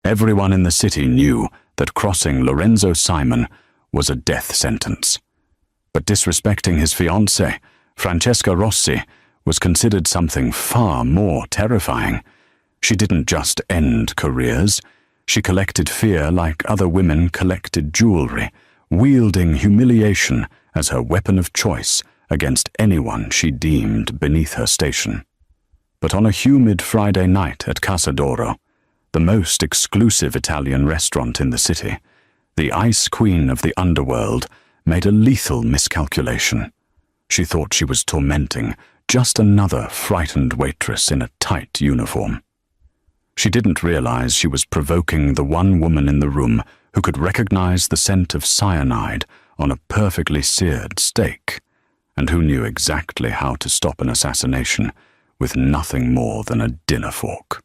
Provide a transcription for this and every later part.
Everyone in the city knew that crossing Lorenzo Simon was a death sentence. But disrespecting his fiancée, Francesca Rossi, was considered something far more terrifying. She didn't just end careers. She collected fear like other women collected jewelry, wielding humiliation as her weapon of choice against anyone she deemed beneath her station. But on a humid Friday night at Casa d'Oro, the most exclusive Italian restaurant in the city, the ice queen of the underworld made a lethal miscalculation. She thought she was tormenting just another frightened waitress in a tight uniform. She didn't realize she was provoking the one woman in the room who could recognize the scent of cyanide on a perfectly seared steak, and who knew exactly how to stop an assassination with nothing more than a dinner fork.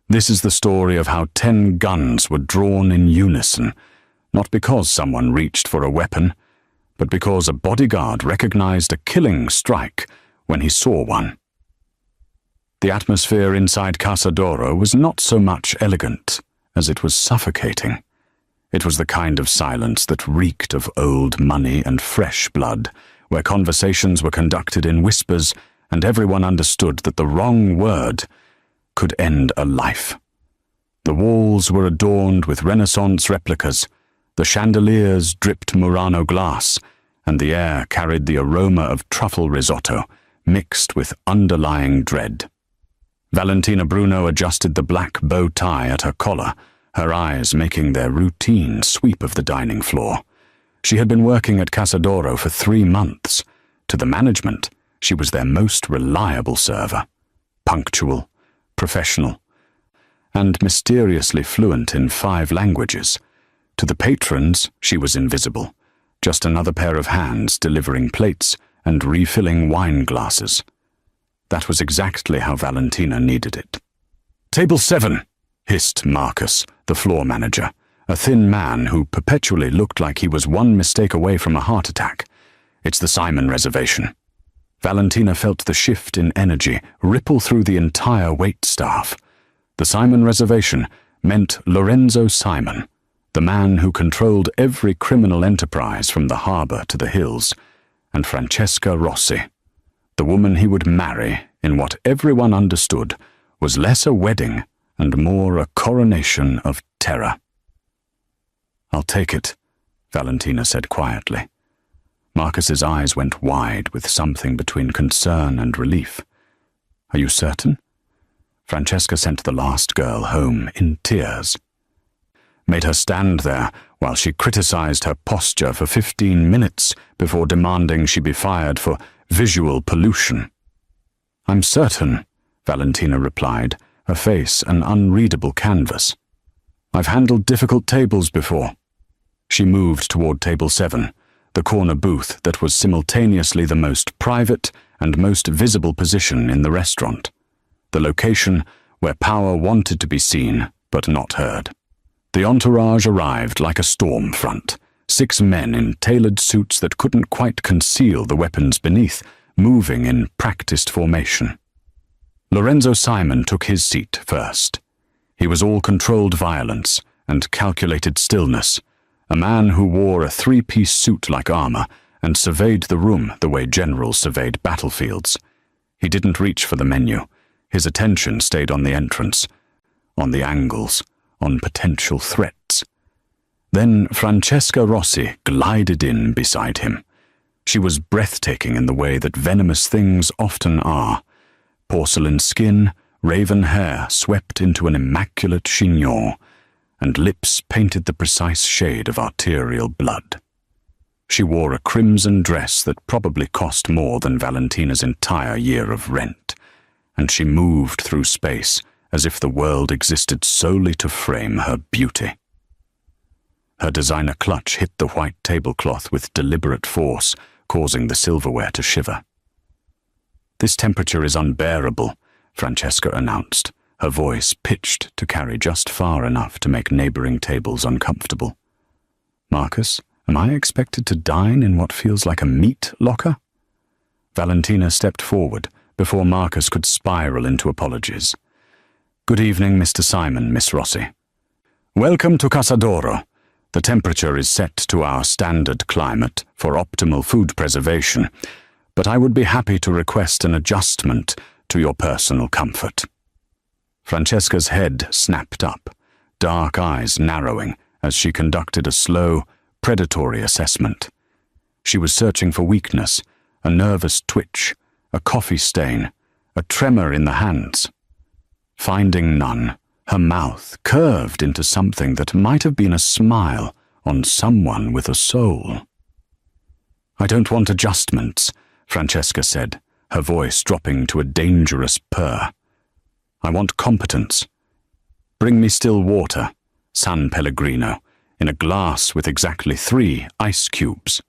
This is the story of how 10 guns were drawn in unison, not because someone reached for a weapon, but because a bodyguard recognized a killing strike when he saw one. The atmosphere inside Casa d'Oro was not so much elegant as it was suffocating. It was the kind of silence that reeked of old money and fresh blood, where conversations were conducted in whispers and everyone understood that the wrong word could end a life. The walls were adorned with Renaissance replicas, the chandeliers dripped Murano glass, and the air carried the aroma of truffle risotto mixed with underlying dread. Valentina Bruno adjusted the black bow tie at her collar, her eyes making their routine sweep of the dining floor. She had been working at Casa d'Oro for 3 months. To the management, she was their most reliable server, punctual, professional, and mysteriously fluent in 5 languages. To the patrons, she was invisible, just another pair of hands delivering plates and refilling wine glasses. That was exactly how Valentina needed it. "Table 7, hissed Marcus, the floor manager, a thin man who perpetually looked like he was one mistake away from a heart attack. "It's the Simon reservation." Valentina felt the shift in energy ripple through the entire wait staff. The Simon reservation meant Lorenzo Simon, the man who controlled every criminal enterprise from the harbor to the hills, and Francesca Rossi, the woman he would marry in what everyone understood was less a wedding and more a coronation of terror. "I'll take it," Valentina said quietly. Marcus's eyes went wide with something between concern and relief. "Are you certain?" Francesca sent the last girl home in tears. Made her stand there while she criticized her posture for 15 minutes before demanding she be fired for visual pollution. "I'm certain," Valentina replied, her face an unreadable canvas. "I've handled difficult tables before." She moved toward table 7, the corner booth that was simultaneously the most private and most visible position in the restaurant, the location where power wanted to be seen but not heard. The entourage arrived like a storm front, 6 men in tailored suits that couldn't quite conceal the weapons beneath, moving in practiced formation. Lorenzo Simon took his seat first. He was all controlled violence and calculated stillness, a man who wore a 3-piece suit like armor and surveyed the room the way generals surveyed battlefields. He didn't reach for the menu. His attention stayed on the entrance, on the angles, on potential threats. Then Francesca Rossi glided in beside him. She was breathtaking in the way that venomous things often are. Porcelain skin, raven hair swept into an immaculate chignon, and lips painted the precise shade of arterial blood. She wore a crimson dress that probably cost more than Valentina's entire year of rent, and she moved through space as if the world existed solely to frame her beauty. Her designer clutch hit the white tablecloth with deliberate force, causing the silverware to shiver. "This temperature is unbearable," Francesca announced, her voice pitched to carry just far enough to make neighboring tables uncomfortable. "Marcus, am I expected to dine in what feels like a meat locker?" Valentina stepped forward before Marcus could spiral into apologies. "Good evening, Mr. Simon, Miss Rossi. Welcome to Casadoro. The temperature is set to our standard climate for optimal food preservation, but I would be happy to request an adjustment to your personal comfort. Francesca's head snapped up, dark eyes narrowing as she conducted a slow, predatory assessment. She was searching for weakness, a nervous twitch, a coffee stain, a tremor in the hands. Finding none, her mouth curved into something that might have been a smile on someone with a soul. "I don't want adjustments," Francesca said, her voice dropping to a dangerous purr. "I want competence. Bring me still water, San Pellegrino, in a glass with exactly 3 ice cubes.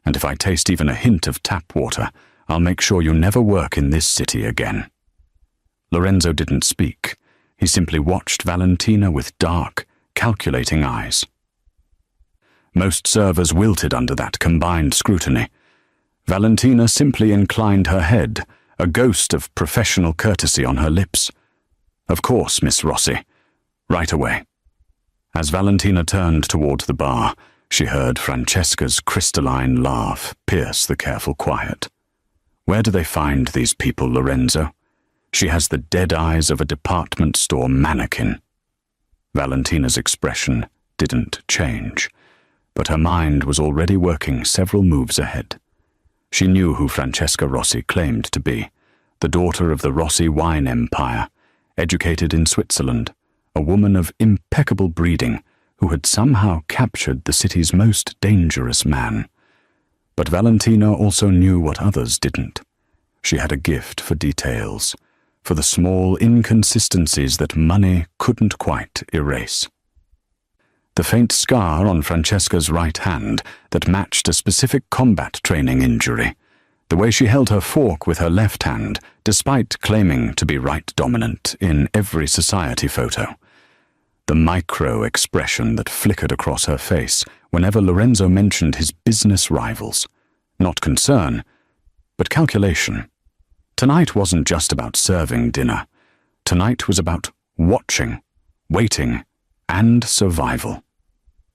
And if I taste even a hint of tap water, I'll make sure you never work in this city again." Lorenzo didn't speak. He simply watched Valentina with dark, calculating eyes. Most servers wilted under that combined scrutiny. Valentina simply inclined her head, a ghost of professional courtesy on her lips. "Of course, Miss Rossi. Right away." As Valentina turned toward the bar, she heard Francesca's crystalline laugh pierce the careful quiet. "Where do they find these people, Lorenzo? She has the dead eyes of a department store mannequin." Valentina's expression didn't change, but her mind was already working several moves ahead. She knew who Francesca Rossi claimed to be, the daughter of the Rossi wine empire, educated in Switzerland, a woman of impeccable breeding who had somehow captured the city's most dangerous man. But Valentina also knew what others didn't. She had a gift for details, for the small inconsistencies that money couldn't quite erase. The faint scar on Francesca's right hand that matched a specific combat training injury, the way she held her fork with her left hand, despite claiming to be right-dominant in every society photo, the micro-expression that flickered across her face whenever Lorenzo mentioned his business rivals. Not concern, but calculation. Tonight wasn't just about serving dinner. Tonight was about watching, waiting, and survival.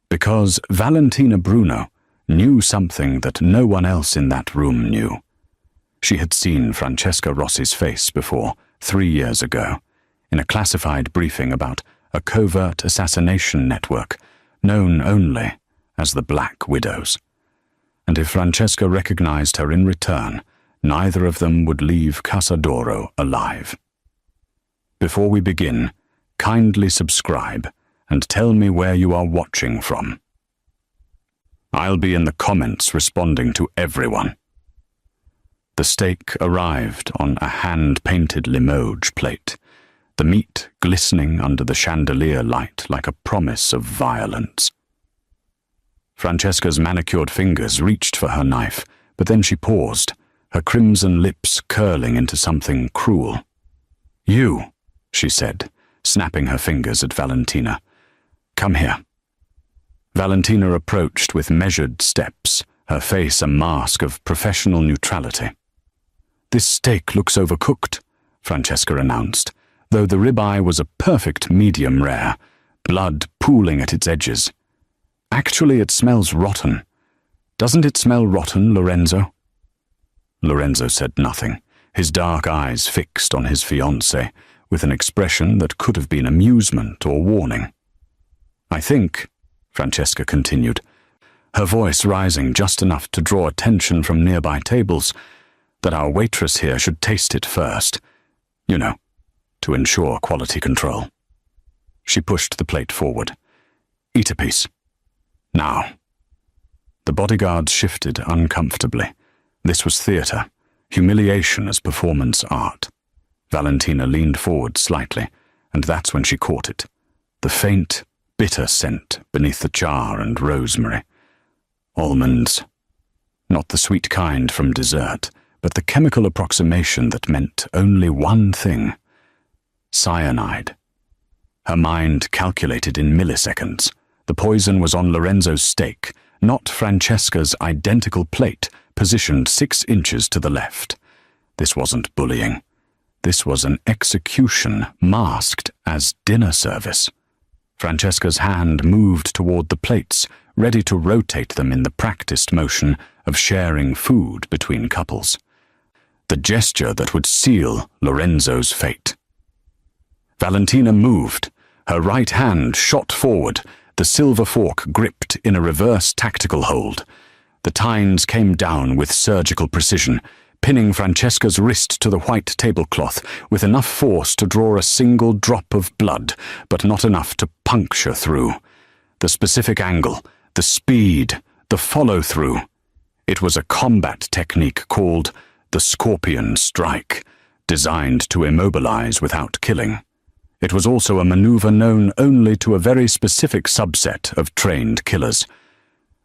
Because Valentina Bruno knew something that no one else in that room knew. She had seen Francesca Rossi's face before, 3 years ago, in a classified briefing about a covert assassination network known only as the Black Widows. And if Francesca recognized her in return, neither of them would leave Casadoro alive. Before we begin, kindly subscribe and tell me where you are watching from. I'll be in the comments responding to everyone. The steak arrived on a hand-painted Limoges plate, the meat glistening under the chandelier light like a promise of violence. Francesca's manicured fingers reached for her knife, but then she paused, her crimson lips curling into something cruel. "You," she said, snapping her fingers at Valentina. "Come here." Valentina approached with measured steps, her face a mask of professional neutrality. "This steak looks overcooked," Francesca announced, though the ribeye was a perfect medium rare, blood pooling at its edges. "Actually, it smells rotten. Doesn't it smell rotten, Lorenzo?" Lorenzo said nothing, his dark eyes fixed on his fiancée, with an expression that could have been amusement or warning. "I think," Francesca continued, her voice rising just enough to draw attention from nearby tables, "that our waitress here should taste it first. You know, to ensure quality control." She pushed the plate forward. "Eat a piece. Now." The bodyguards shifted uncomfortably. This was theater, humiliation as performance art. Valentina leaned forward slightly, and that's when she caught it. The faint, bitter scent beneath the char and rosemary. Almonds. Not the sweet kind from dessert, but the chemical approximation that meant only one thing. Cyanide. Her mind calculated in milliseconds. The poison was on Lorenzo's steak, not Francesca's identical plate, positioned 6 inches to the left. This wasn't bullying. This was an execution masked as dinner service. Francesca's hand moved toward the plates, ready to rotate them in the practiced motion of sharing food between couples. The gesture that would seal Lorenzo's fate. Valentina moved. Her right hand shot forward, the silver fork gripped in a reverse tactical hold. The tines came down with surgical precision, pinning Francesca's wrist to the white tablecloth with enough force to draw a single drop of blood, but not enough to puncture through. The specific angle, the speed, the follow-through. It was a combat technique called the Scorpion Strike, designed to immobilize without killing. It was also a maneuver known only to a very specific subset of trained killers.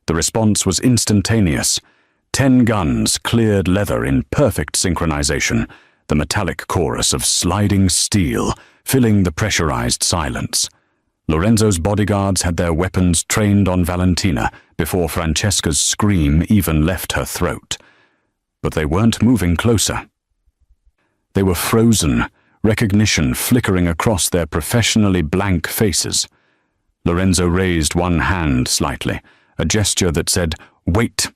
The response was instantaneous. 10 guns cleared leather in perfect synchronization, the metallic chorus of sliding steel filling the pressurized silence. Lorenzo's bodyguards had their weapons trained on Valentina before Francesca's scream even left her throat. But they weren't moving closer. They were frozen, recognition flickering across their professionally blank faces. Lorenzo raised one hand slightly, a gesture that said, "Wait."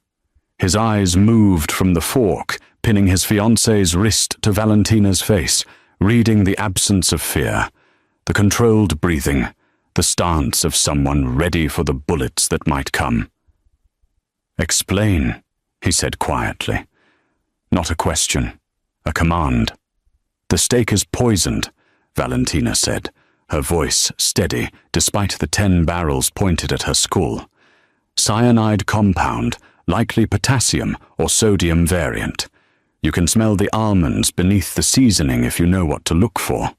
His eyes moved from the fork, pinning his fiancée's wrist to Valentina's face, reading the absence of fear, the controlled breathing, the stance of someone ready for the bullets that might come. "Explain," he said quietly. Not a question, a command. "The steak is poisoned," Valentina said, her voice steady despite the 10 barrels pointed at her skull. "Cyanide compound, likely potassium or sodium variant. You can smell the almonds beneath the seasoning if you know what to look for."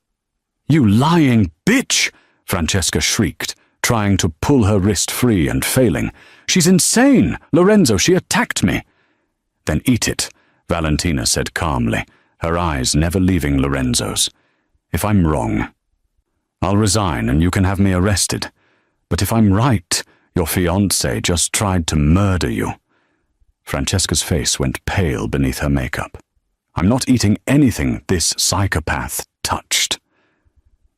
"You lying bitch!" Francesca shrieked, trying to pull her wrist free and failing. "She's insane! Lorenzo, she attacked me!" "Then eat it," Valentina said calmly, her eyes never leaving Lorenzo's. "If I'm wrong, I'll resign and you can have me arrested. But if I'm right, your fiancé just tried to murder you." Francesca's face went pale beneath her makeup. "I'm not eating anything this psychopath touched."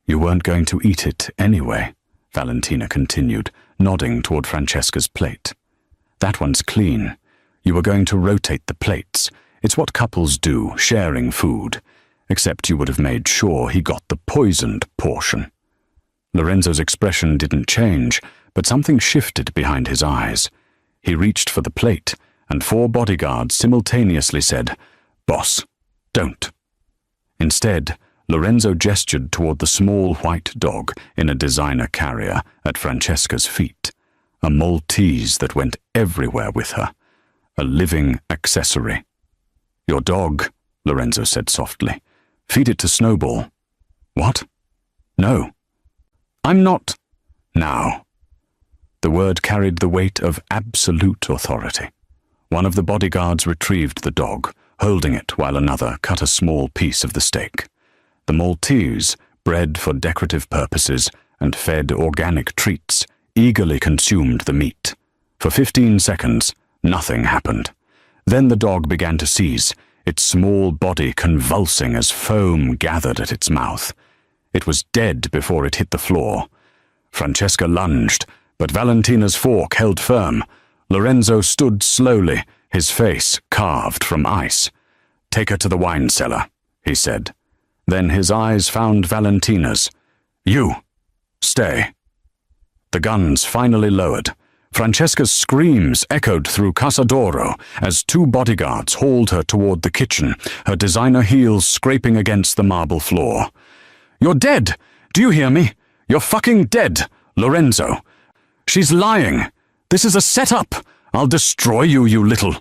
"You weren't going to eat it anyway," Valentina continued, nodding toward Francesca's plate. "That one's clean. You were going to rotate the plates. It's what couples do, sharing food. Except you would have made sure he got the poisoned portion." Lorenzo's expression didn't change, but something shifted behind his eyes. He reached for the plate, and 4 bodyguards simultaneously said, "Boss, don't." Instead, Lorenzo gestured toward the small white dog in a designer carrier at Francesca's feet, a Maltese that went everywhere with her, a living accessory. "Your dog," Lorenzo said softly. "Feed it to Snowball." "What?" "No." "I'm not." "Now." The word carried the weight of absolute authority. One of the bodyguards retrieved the dog, holding it while another cut a small piece of the steak. The Maltese, bred for decorative purposes and fed organic treats, eagerly consumed the meat. For 15 seconds, nothing happened. Then the dog began to seize, its small body convulsing as foam gathered at its mouth. It was dead before it hit the floor. Francesca lunged, but Valentina's fork held firm. Lorenzo stood slowly, his face carved from ice. "Take her to the wine cellar," he said. Then his eyes found Valentina's. "You, stay." The guns finally lowered. Francesca's screams echoed through Casa d'Oro as 2 bodyguards hauled her toward the kitchen, her designer heels scraping against the marble floor. "You're dead! Do you hear me? You're fucking dead, Lorenzo! She's lying! This is a setup! I'll destroy you, you little—"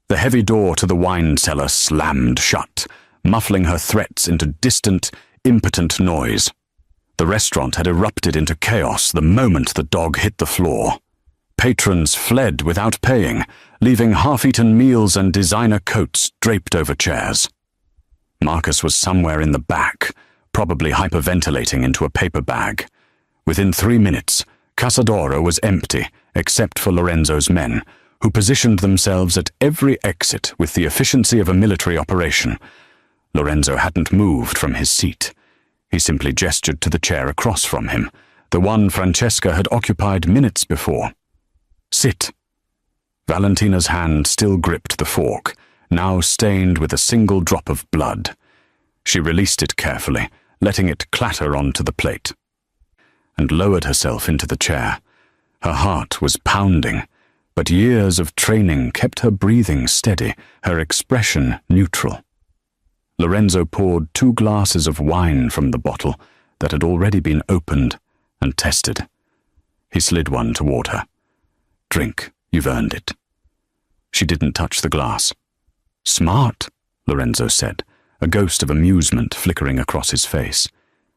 The heavy door to the wine cellar slammed shut, muffling her threats into distant, impotent noise. The restaurant had erupted into chaos the moment the dog hit the floor. Patrons fled without paying, leaving half-eaten meals and designer coats draped over chairs. Marcus was somewhere in the back, probably hyperventilating into a paper bag. Within 3 minutes, Casa d'Oro was empty, except for Lorenzo's men, who positioned themselves at every exit with the efficiency of a military operation. Lorenzo hadn't moved from his seat. He simply gestured to the chair across from him, the one Francesca had occupied minutes before. Sit. Valentina's hand still gripped the fork, now stained with a single drop of blood. She released it carefully, letting it clatter onto the plate, and lowered herself into the chair. Her heart was pounding, but years of training kept her breathing steady, her expression neutral. Lorenzo poured 2 glasses of wine from the bottle that had already been opened and tested. He slid one toward her. Drink, you've earned it. She didn't touch the glass. Smart, Lorenzo said, a ghost of amusement flickering across his face.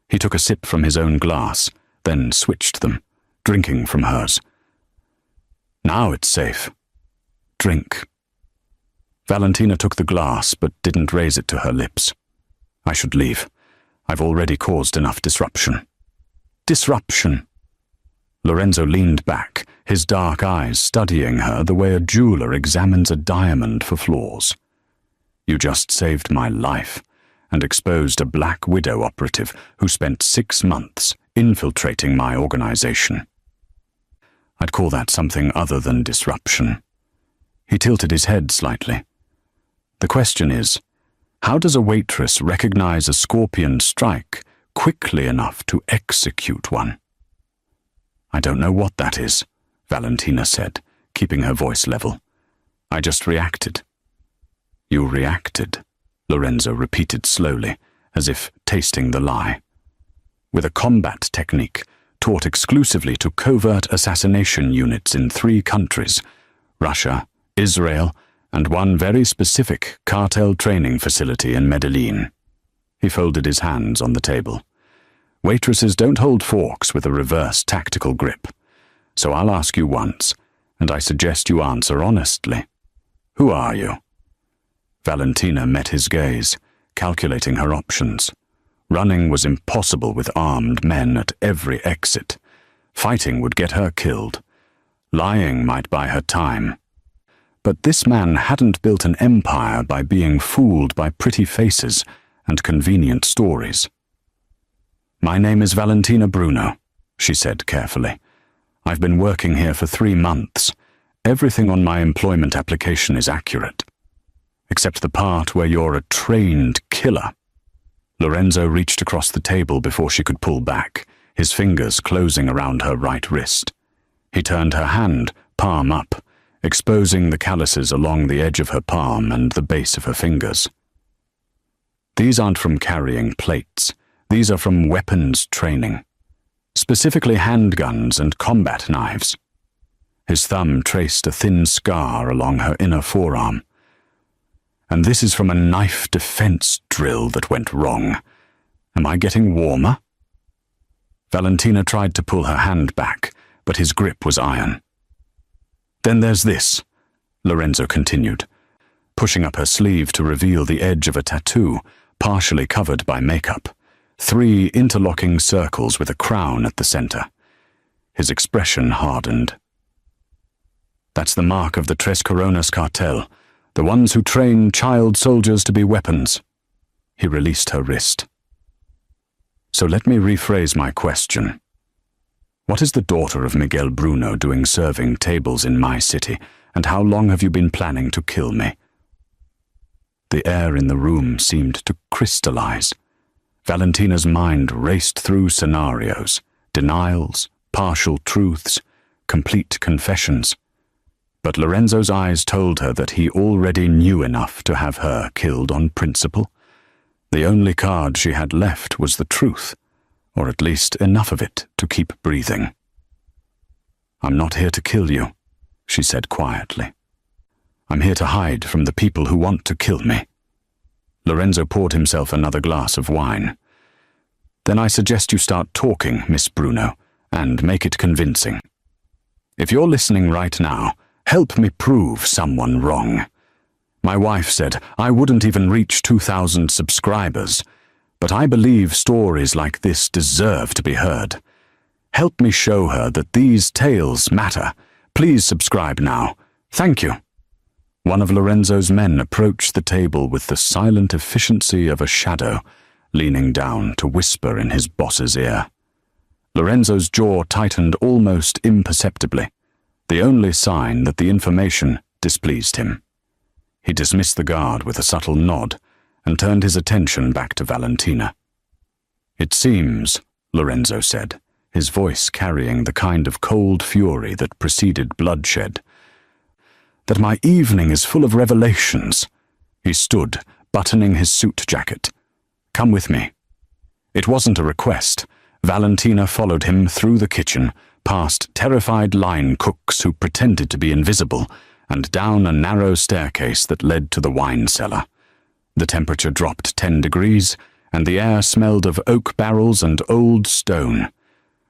He took a sip from his own glass, then switched them, drinking from hers. Now it's safe. Drink. Valentina took the glass but didn't raise it to her lips. I should leave. I've already caused enough disruption. Disruption? Lorenzo leaned back, his dark eyes studying her the way a jeweler examines a diamond for flaws. You just saved my life and exposed a Black Widow operative who spent 6 months infiltrating my organization. I'd call that something other than disruption. He tilted his head slightly. The question is, how does a waitress recognize a scorpion strike quickly enough to execute one? I don't know what that is, Valentina said, keeping her voice level. I just reacted. You reacted, Lorenzo repeated slowly, as if tasting the lie. With a combat technique taught exclusively to covert assassination units in 3 countries, Russia, Israel, and one very specific cartel training facility in Medellin. He folded his hands on the table. Waitresses don't hold forks with a reverse tactical grip. So I'll ask you once, and I suggest you answer honestly. Who are you? Valentina met his gaze, calculating her options. Running was impossible with armed men at every exit. Fighting would get her killed. Lying might buy her time. But this man hadn't built an empire by being fooled by pretty faces and convenient stories. My name is Valentina Bruno, she said carefully. I've been working here for 3 months. Everything on my employment application is accurate. Except the part where you're a trained killer. Lorenzo reached across the table before she could pull back, his fingers closing around her right wrist. He turned her hand, palm up, exposing the calluses along the edge of her palm and the base of her fingers. These aren't from carrying plates. These are from weapons training, specifically handguns and combat knives. His thumb traced a thin scar along her inner forearm. And this is from a knife defense drill that went wrong. Am I getting warmer? Valentina tried to pull her hand back, but his grip was iron. Then there's this, Lorenzo continued, pushing up her sleeve to reveal the edge of a tattoo, partially covered by makeup. 3 interlocking circles with a crown at the center. His expression hardened. That's the mark of the Tres Coronas cartel, the ones who train child soldiers to be weapons. He released her wrist. So let me rephrase my question. What is the daughter of Miguel Bruno doing serving tables in my city, and how long have you been planning to kill me? The air in the room seemed to crystallize. Valentina's mind raced through scenarios, denials, partial truths, complete confessions. But Lorenzo's eyes told her that he already knew enough to have her killed on principle. The only card she had left was the truth, or at least enough of it to keep breathing. I'm not here to kill you, she said quietly. I'm here to hide from the people who want to kill me. Lorenzo poured himself another glass of wine. Then I suggest you start talking, Miss Bruno, and make it convincing. If you're listening right now, help me prove someone wrong. My wife said I wouldn't even reach 2,000 subscribers, but I believe stories like this deserve to be heard. Help me show her that these tales matter. Please subscribe now. Thank you. One of Lorenzo's men approached the table with the silent efficiency of a shadow, leaning down to whisper in his boss's ear. Lorenzo's jaw tightened almost imperceptibly, the only sign that the information displeased him. He dismissed the guard with a subtle nod and turned his attention back to Valentina. "It seems," Lorenzo said, his voice carrying the kind of cold fury that preceded bloodshed, "that my evening is full of revelations." He stood, buttoning his suit jacket. "Come with me." It wasn't a request. Valentina followed him through the kitchen, past terrified line cooks who pretended to be invisible, and down a narrow staircase that led to the wine cellar. The temperature dropped 10 degrees, and the air smelled of oak barrels and old stone.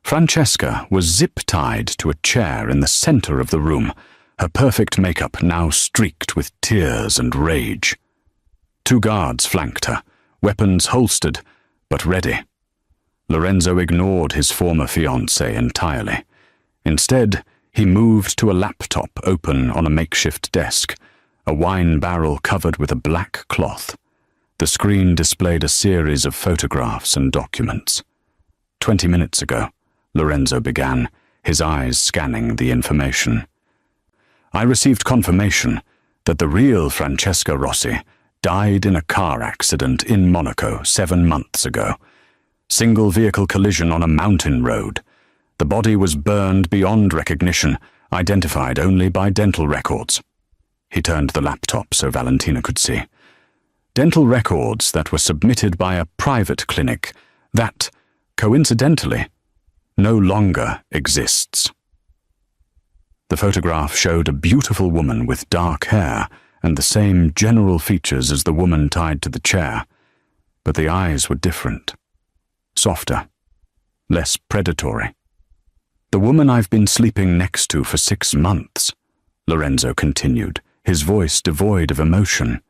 Francesca was zip-tied to a chair in the center of the room, her perfect makeup now streaked with tears and rage. 2 guards flanked her, weapons holstered, but ready. Lorenzo ignored his former fiancée entirely. Instead, he moved to a laptop open on a makeshift desk, a wine barrel covered with a black cloth. The screen displayed a series of photographs and documents. 20 minutes ago, Lorenzo began, his eyes scanning the information. "I received confirmation that the real Francesca Rossi died in a car accident in Monaco 7 months ago. Single-vehicle collision on a mountain road. The body was burned beyond recognition, identified only by dental records." He turned the laptop so Valentina could see. Dental records that were submitted by a private clinic that, coincidentally, no longer exists. The photograph showed a beautiful woman with dark hair and the same general features as the woman tied to the chair, but the eyes were different. Softer, less predatory. "The woman I've been sleeping next to for 6 months," Lorenzo continued, his voice devoid of emotion,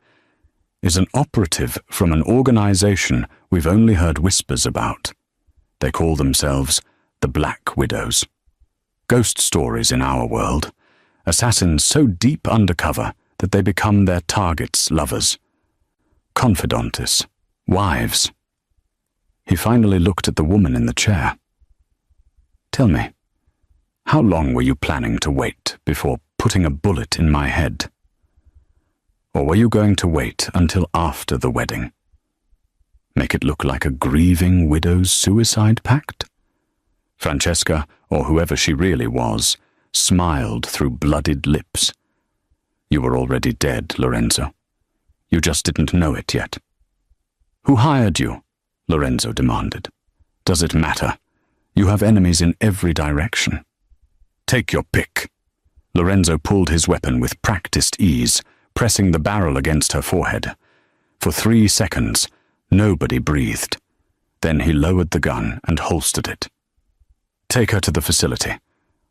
"is an operative from an organization we've only heard whispers about. They call themselves the Black Widows. Ghost stories in our world. Assassins so deep undercover that they become their targets' lovers. Confidantes, wives." He finally looked at the woman in the chair. "Tell me, how long were you planning to wait before putting a bullet in my head? Or were you going to wait until after the wedding? Make it look like a grieving widow's suicide pact?" Francesca, or whoever she really was, smiled through blooded lips. "You were already dead, Lorenzo. You just didn't know it yet." "Who hired you?" Lorenzo demanded. "Does it matter? You have enemies in every direction." "Take your pick." Lorenzo pulled his weapon with practiced ease, pressing the barrel against her forehead. For 3 seconds, nobody breathed. Then he lowered the gun and holstered it. "Take her to the facility.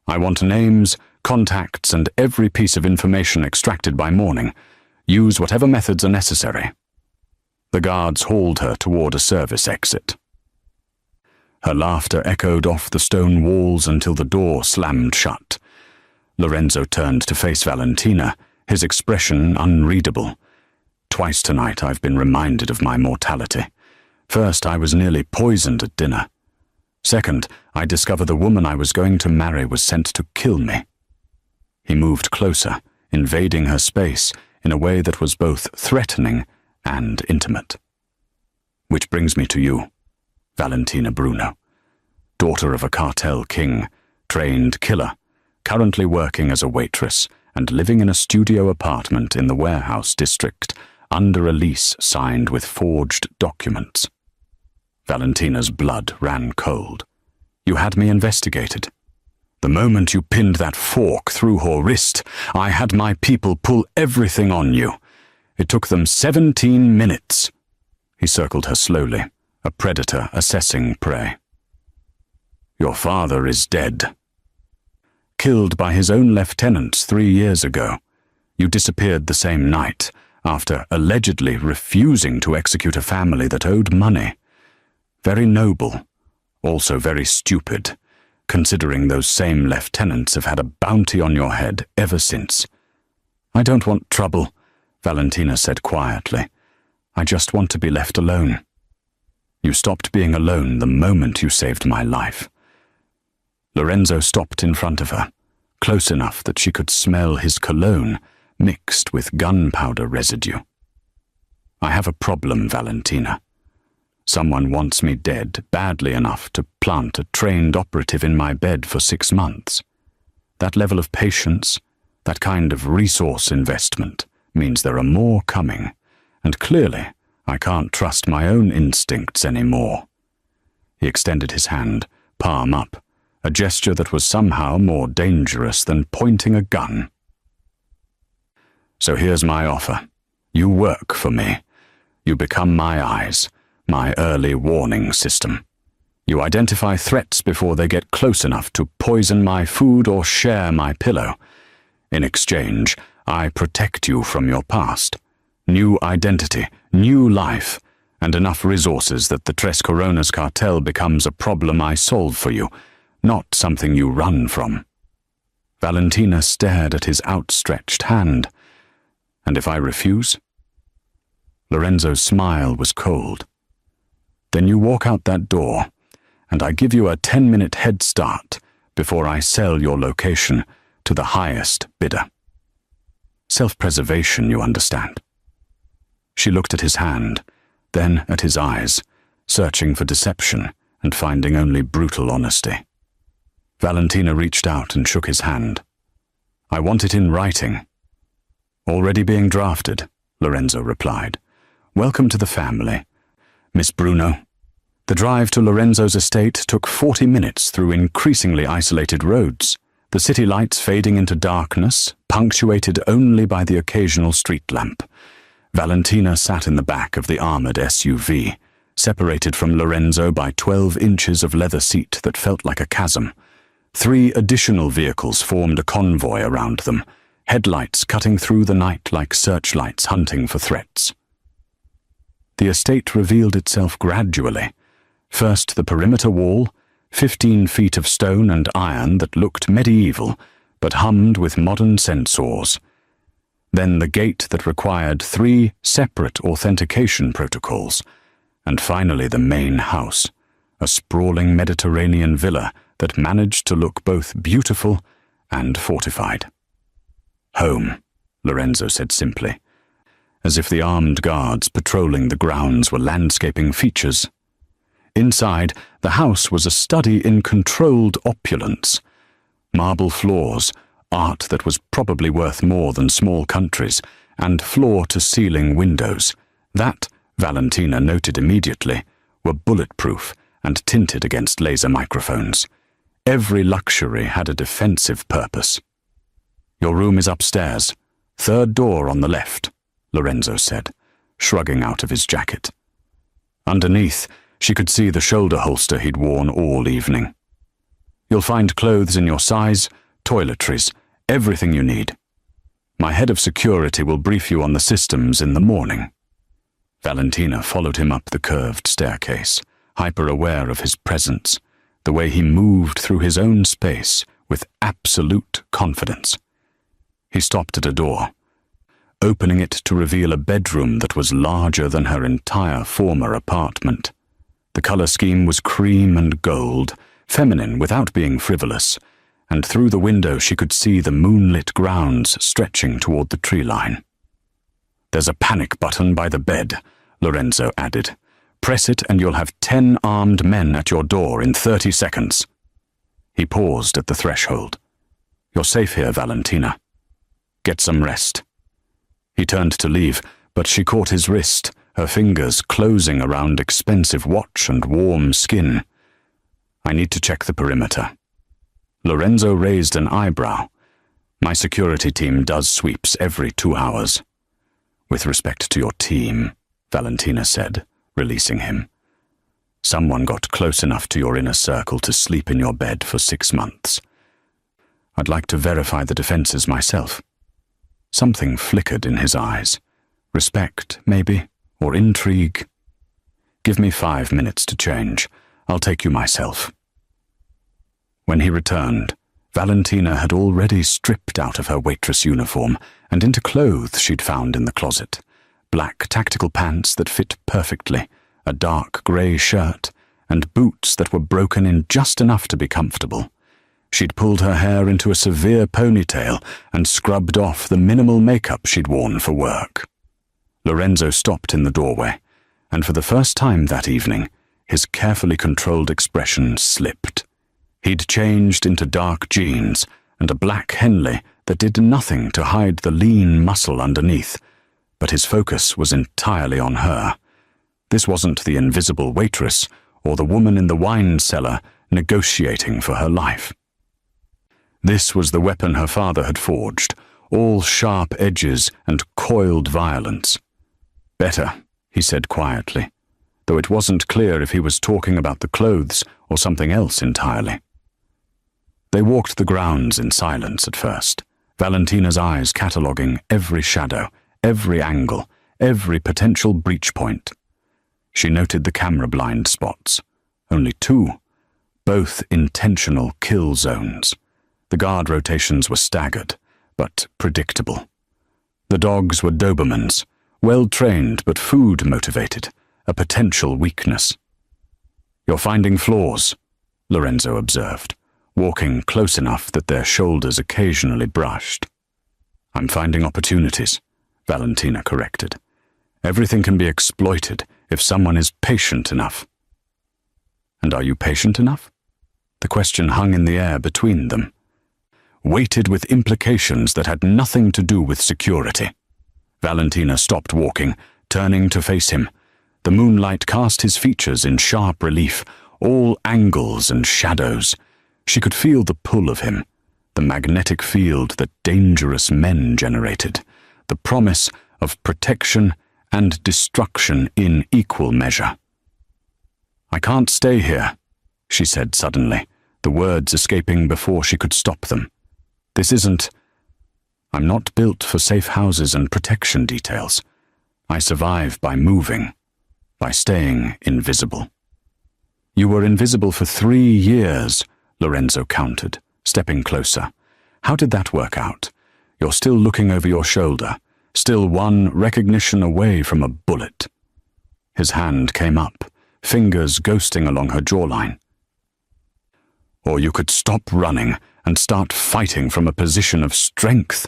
I want names, contacts, and every piece of information extracted by morning. Use whatever methods are necessary." The guards hauled her toward a service exit. Her laughter echoed off the stone walls until the door slammed shut. Lorenzo turned to face Valentina, his expression unreadable. "Twice tonight I've been reminded of my mortality. First, I was nearly poisoned at dinner. Second, I discovered the woman I was going to marry was sent to kill me." He moved closer, invading her space in a way that was both threatening and intimate. "Which brings me to you, Valentina Bruno, daughter of a cartel king, trained killer, currently working as a waitress and living in a studio apartment in the warehouse district under a lease signed with forged documents." Valentina's blood ran cold. "You had me investigated. The moment you pinned that fork through her wrist, I had my people pull everything on you. It took them 17 minutes. He circled her slowly, a predator assessing prey. "Your father is dead. Killed by his own lieutenants 3 years ago. You disappeared the same night, after allegedly refusing to execute a family that owed money. Very noble, also very stupid, considering those same lieutenants have had a bounty on your head ever since." "I don't want trouble," Valentina said quietly. "I just want to be left alone." "You stopped being alone the moment you saved my life. Lorenzo stopped in front of her, close enough that she could smell his cologne mixed with gunpowder residue. "I have a problem, Valentina. Someone wants me dead badly enough to plant a trained operative in my bed for 6 months. That level of patience, that kind of resource investment, means there are more coming, and clearly I can't trust my own instincts anymore." He extended his hand, palm up, a gesture that was somehow more dangerous than pointing a gun. "So here's my offer. You work for me. You become my eyes, my early warning system. You identify threats before they get close enough to poison my food or share my pillow. In exchange, I protect you from your past. New identity, new life, and enough resources that the Tres Coronas cartel becomes a problem I solve for you, not something you run from." Valentina stared at his outstretched hand. "And if I refuse?" Lorenzo's smile was cold. "Then you walk out that door, and I give you a 10-minute head start before I sell your location to the highest bidder. Self-preservation, you understand." She looked at his hand, then at his eyes, searching for deception and finding only brutal honesty. Valentina reached out and shook his hand. "I want it in writing." "Already being drafted," Lorenzo replied. "Welcome to the family, Miss Bruno." The drive to Lorenzo's estate took 40 minutes through increasingly isolated roads, the city lights fading into darkness, punctuated only by the occasional street lamp. Valentina sat in the back of the armored SUV, separated from Lorenzo by 12 inches of leather seat that felt like a chasm. 3 additional vehicles formed a convoy around them, headlights cutting through the night like searchlights hunting for threats. The estate revealed itself gradually. First the perimeter wall, 15 feet of stone and iron that looked medieval, but hummed with modern sensors. Then the gate that required 3 separate authentication protocols. And finally the main house, a sprawling Mediterranean villa that managed to look both beautiful and fortified. "Home," Lorenzo said simply, as if the armed guards patrolling the grounds were landscaping features. Inside, the house was a study in controlled opulence. Marble floors, art that was probably worth more than small countries, and floor-to-ceiling windows that, Valentina noted immediately, were bulletproof and tinted against laser microphones. Every luxury had a defensive purpose. "Your room is upstairs, 3rd door on the left," Lorenzo said, shrugging out of his jacket. Underneath, she could see the shoulder holster he'd worn all evening. "You'll find clothes in your size, toiletries, everything you need. My head of security will brief you on the systems in the morning." Valentina followed him up the curved staircase, hyper-aware of his presence, the way he moved through his own space with absolute confidence. He stopped at a door, opening it to reveal a bedroom that was larger than her entire former apartment. The color scheme was cream and gold, feminine without being frivolous, and through the window she could see the moonlit grounds stretching toward the tree line. "There's a panic button by the bed," Lorenzo added. "Press it and you'll have 10 armed men at your door in 30 seconds. He paused at the threshold. "You're safe here, Valentina. Get some rest." He turned to leave, but she caught his wrist, her fingers closing around expensive watch and warm skin. "I need to check the perimeter." Lorenzo raised an eyebrow. "My security team does sweeps every 2 hours." "With respect to your team," Valentina said, releasing him. "Someone got close enough to your inner circle to sleep in your bed for 6 months. I'd like to verify the defenses myself." Something flickered in his eyes. Respect, maybe, or intrigue. "Give me 5 minutes to change. I'll take you myself." When he returned, Valentina had already stripped out of her waitress uniform and into clothes she'd found in the closet. Black tactical pants that fit perfectly, a dark grey shirt, and boots that were broken in just enough to be comfortable. She'd pulled her hair into a severe ponytail and scrubbed off the minimal makeup she'd worn for work. Lorenzo stopped in the doorway, and for the first time that evening, his carefully controlled expression slipped. He'd changed into dark jeans and a black Henley that did nothing to hide the lean muscle underneath, but his focus was entirely on her. This wasn't the invisible waitress or the woman in the wine cellar negotiating for her life. This was the weapon her father had forged, all sharp edges and coiled violence. "Better," he said quietly, though it wasn't clear if he was talking about the clothes or something else entirely. They walked the grounds in silence at first, Valentina's eyes cataloguing every shadow, every angle, every potential breach point. She noted the camera blind spots, only 2, both intentional kill zones. The guard rotations were staggered, but predictable. The dogs were Dobermans, well-trained but food-motivated, a potential weakness. "You're finding flaws," Lorenzo observed, walking close enough that their shoulders occasionally brushed. "I'm finding opportunities," Valentina corrected. "Everything can be exploited if someone is patient enough." "And are you patient enough?" The question hung in the air between them, weighted with implications that had nothing to do with security. Valentina stopped walking, turning to face him. The moonlight cast his features in sharp relief, all angles and shadows. She could feel the pull of him, the magnetic field that dangerous men generated, the promise of protection and destruction in equal measure. "I can't stay here," she said suddenly, the words escaping before she could stop them. "This isn't... I'm not built for safe houses and protection details. I survive by moving, by staying invisible." "You were invisible for 3 years," Lorenzo countered, stepping closer. "How did that work out? You're still looking over your shoulder, still one recognition away from a bullet." His hand came up, fingers ghosting along her jawline. "Or you could stop running and start fighting from a position of strength."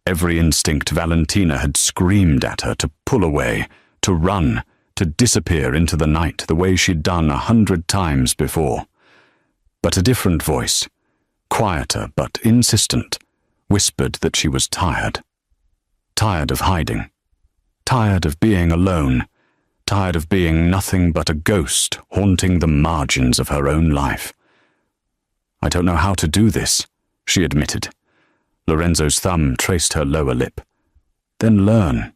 Every instinct Valentina had screamed at her to pull away, to run, to disappear into the night the way she'd done 100 times before. But a different voice, quieter but insistent, whispered that she was tired. Tired of hiding. Tired of being alone. Tired of being nothing but a ghost haunting the margins of her own life. "I don't know how to do this," she admitted. Lorenzo's thumb traced her lower lip. "Then learn."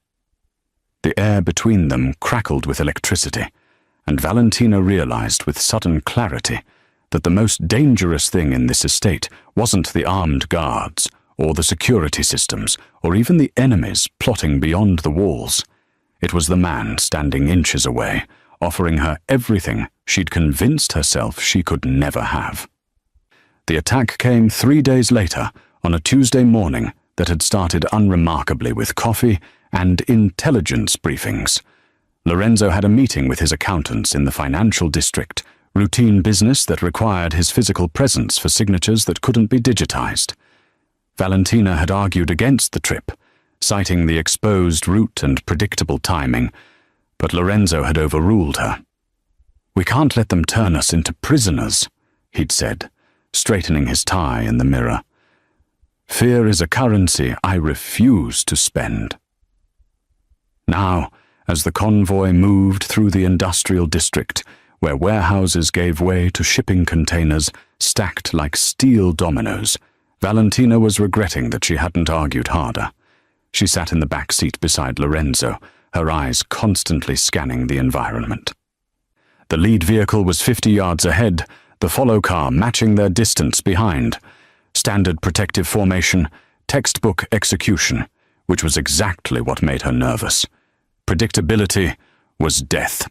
The air between them crackled with electricity, and Valentina realized with sudden clarity that the most dangerous thing in this estate wasn't the armed guards, or the security systems, or even the enemies plotting beyond the walls. It was the man standing inches away, offering her everything she'd convinced herself she could never have. The attack came 3 days later, on a Tuesday morning that had started unremarkably with coffee and intelligence briefings. Lorenzo had a meeting with his accountants in the financial district, routine business that required his physical presence for signatures that couldn't be digitized. Valentina had argued against the trip, citing the exposed route and predictable timing, but Lorenzo had overruled her. "We can't let them turn us into prisoners," he'd said, straightening his tie in the mirror. "Fear is a currency I refuse to spend." Now, as the convoy moved through the industrial district, where warehouses gave way to shipping containers stacked like steel dominoes, Valentina was regretting that she hadn't argued harder. She sat in the back seat beside Lorenzo, her eyes constantly scanning the environment. The lead vehicle was 50 yards ahead, the follow car matching their distance behind. Standard protective formation, textbook execution, which was exactly what made her nervous. Predictability was death.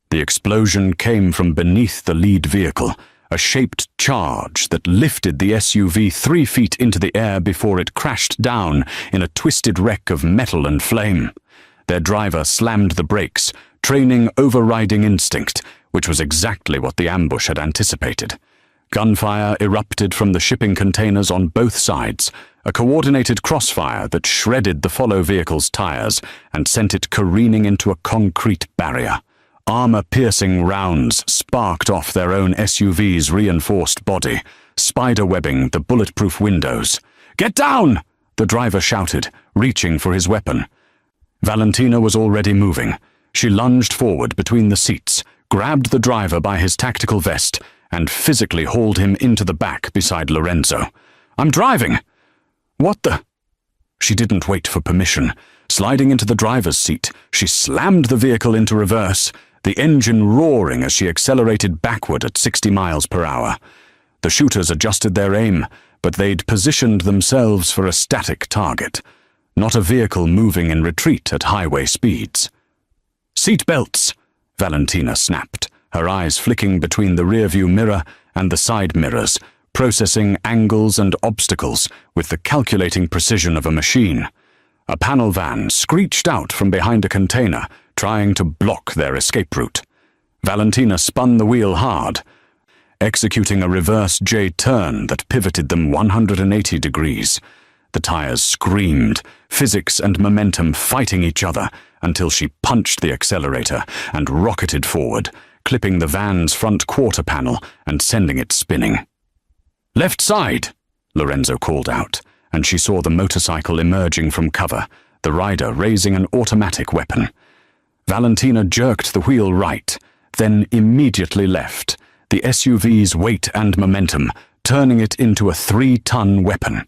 The explosion came from beneath the lead vehicle, a shaped charge that lifted the SUV 3 feet into the air before it crashed down in a twisted wreck of metal and flame. Their driver slammed the brakes, training overriding instinct, which was exactly what the ambush had anticipated. Gunfire erupted from the shipping containers on both sides, a coordinated crossfire that shredded the follow vehicle's tires and sent it careening into a concrete barrier. Armor-piercing rounds sparked off their own SUV's reinforced body, spiderwebbing the bulletproof windows. "Get down!" the driver shouted, reaching for his weapon. Valentina was already moving. She lunged forward between the seats, grabbed the driver by his tactical vest, and physically hauled him into the back beside Lorenzo. "I'm driving!" "What the—" She didn't wait for permission. Sliding into the driver's seat, she slammed the vehicle into reverse, the engine roaring as she accelerated backward at 60 miles per hour. The shooters adjusted their aim, but they'd positioned themselves for a static target, not a vehicle moving in retreat at highway speeds. "Seat belts!" Valentina snapped, her eyes flicking between the rearview mirror and the side mirrors, processing angles and obstacles with the calculating precision of a machine. A panel van screeched out from behind a container, trying to block their escape route. Valentina spun the wheel hard, executing a reverse J-turn that pivoted them 180 degrees. The tires screamed, physics and momentum fighting each other, until she punched the accelerator and rocketed forward, clipping the van's front quarter panel and sending it spinning. "Left side!" Lorenzo called out, and she saw the motorcycle emerging from cover, the rider raising an automatic weapon. Valentina jerked the wheel right, then immediately left, the SUV's weight and momentum turning it into a 3-ton weapon.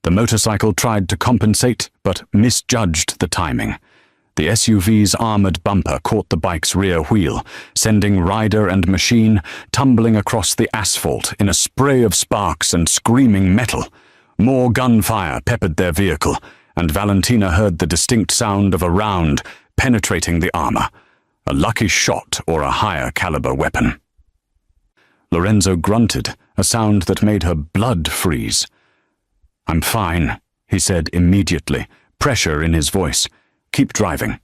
The motorcycle tried to compensate, but misjudged the timing. The SUV's armored bumper caught the bike's rear wheel, sending rider and machine tumbling across the asphalt in a spray of sparks and screaming metal. More gunfire peppered their vehicle, and Valentina heard the distinct sound of a round penetrating the armor, a lucky shot or a higher caliber weapon. Lorenzo grunted, a sound that made her blood freeze. "I'm fine," he said immediately, pressure in his voice. "Keep driving."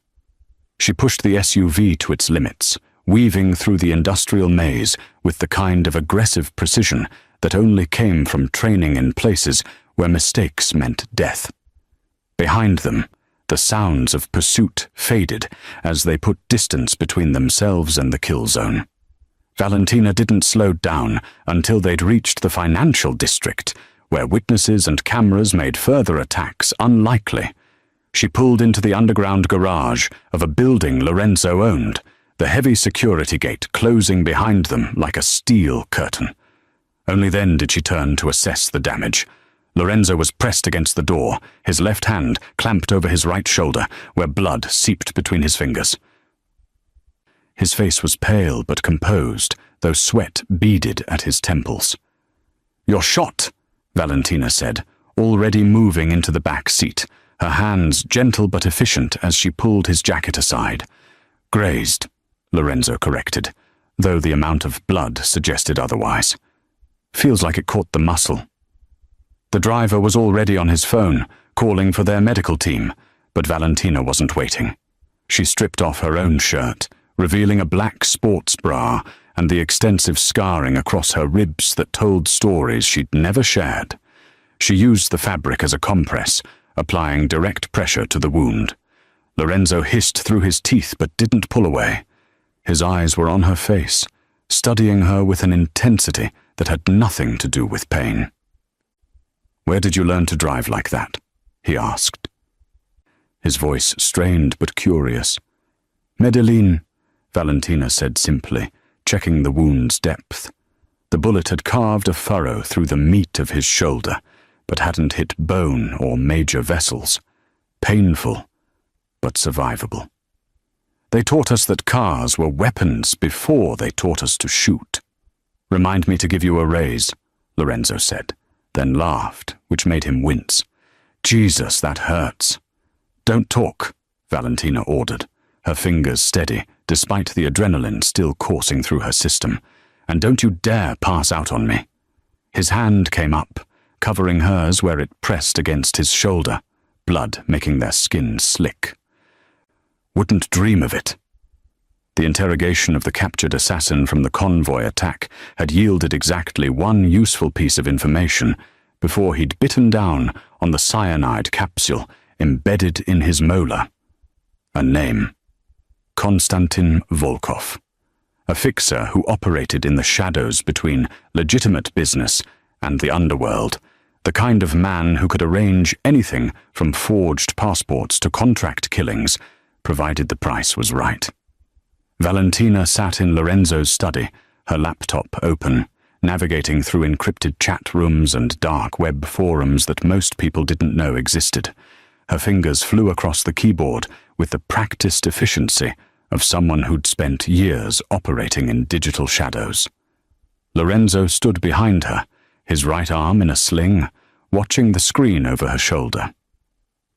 She pushed the SUV to its limits, weaving through the industrial maze with the kind of aggressive precision that only came from training in places where mistakes meant death. Behind them, the sounds of pursuit faded as they put distance between themselves and the kill zone. Valentina didn't slow down until they'd reached the financial district, where witnesses and cameras made further attacks unlikely. She pulled into the underground garage of a building Lorenzo owned, the heavy security gate closing behind them like a steel curtain. Only then did she turn to assess the damage. Lorenzo was pressed against the door, his left hand clamped over his right shoulder, where blood seeped between his fingers. His face was pale but composed, though sweat beaded at his temples. "You're shot," Valentina said, already moving into the back seat, her hands gentle but efficient as she pulled his jacket aside. "Grazed," Lorenzo corrected, though the amount of blood suggested otherwise. "Feels like it caught the muscle." The driver was already on his phone, calling for their medical team, but Valentina wasn't waiting. She stripped off her own shirt, revealing a black sports bra and the extensive scarring across her ribs that told stories she'd never shared. She used the fabric as a compress, applying direct pressure to the wound. Lorenzo hissed through his teeth but didn't pull away. His eyes were on her face, studying her with an intensity that had nothing to do with pain. "Where did you learn to drive like that?" he asked. His voice strained but curious. "Medellin," Valentina said simply, checking the wound's depth. The bullet had carved a furrow through the meat of his shoulder, but hadn't hit bone or major vessels. Painful, but survivable. "They taught us that cars were weapons before they taught us to shoot." "Remind me to give you a raise," Lorenzo said, then laughed, which made him wince. "Jesus, that hurts." "Don't talk," Valentina ordered, her fingers steady, despite the adrenaline still coursing through her system. "And don't you dare pass out on me." His hand came up, covering hers where it pressed against his shoulder, blood making their skin slick. "Wouldn't dream of it." The interrogation of the captured assassin from the convoy attack had yielded exactly one useful piece of information before he'd bitten down on the cyanide capsule embedded in his molar. A name. Konstantin Volkov. A fixer who operated in the shadows between legitimate business and the underworld, the kind of man who could arrange anything from forged passports to contract killings, provided the price was right. Valentina sat in Lorenzo's study, her laptop open, navigating through encrypted chat rooms and dark web forums that most people didn't know existed. Her fingers flew across the keyboard with the practiced efficiency of someone who'd spent years operating in digital shadows. Lorenzo stood behind her, his right arm in a sling, watching the screen over her shoulder.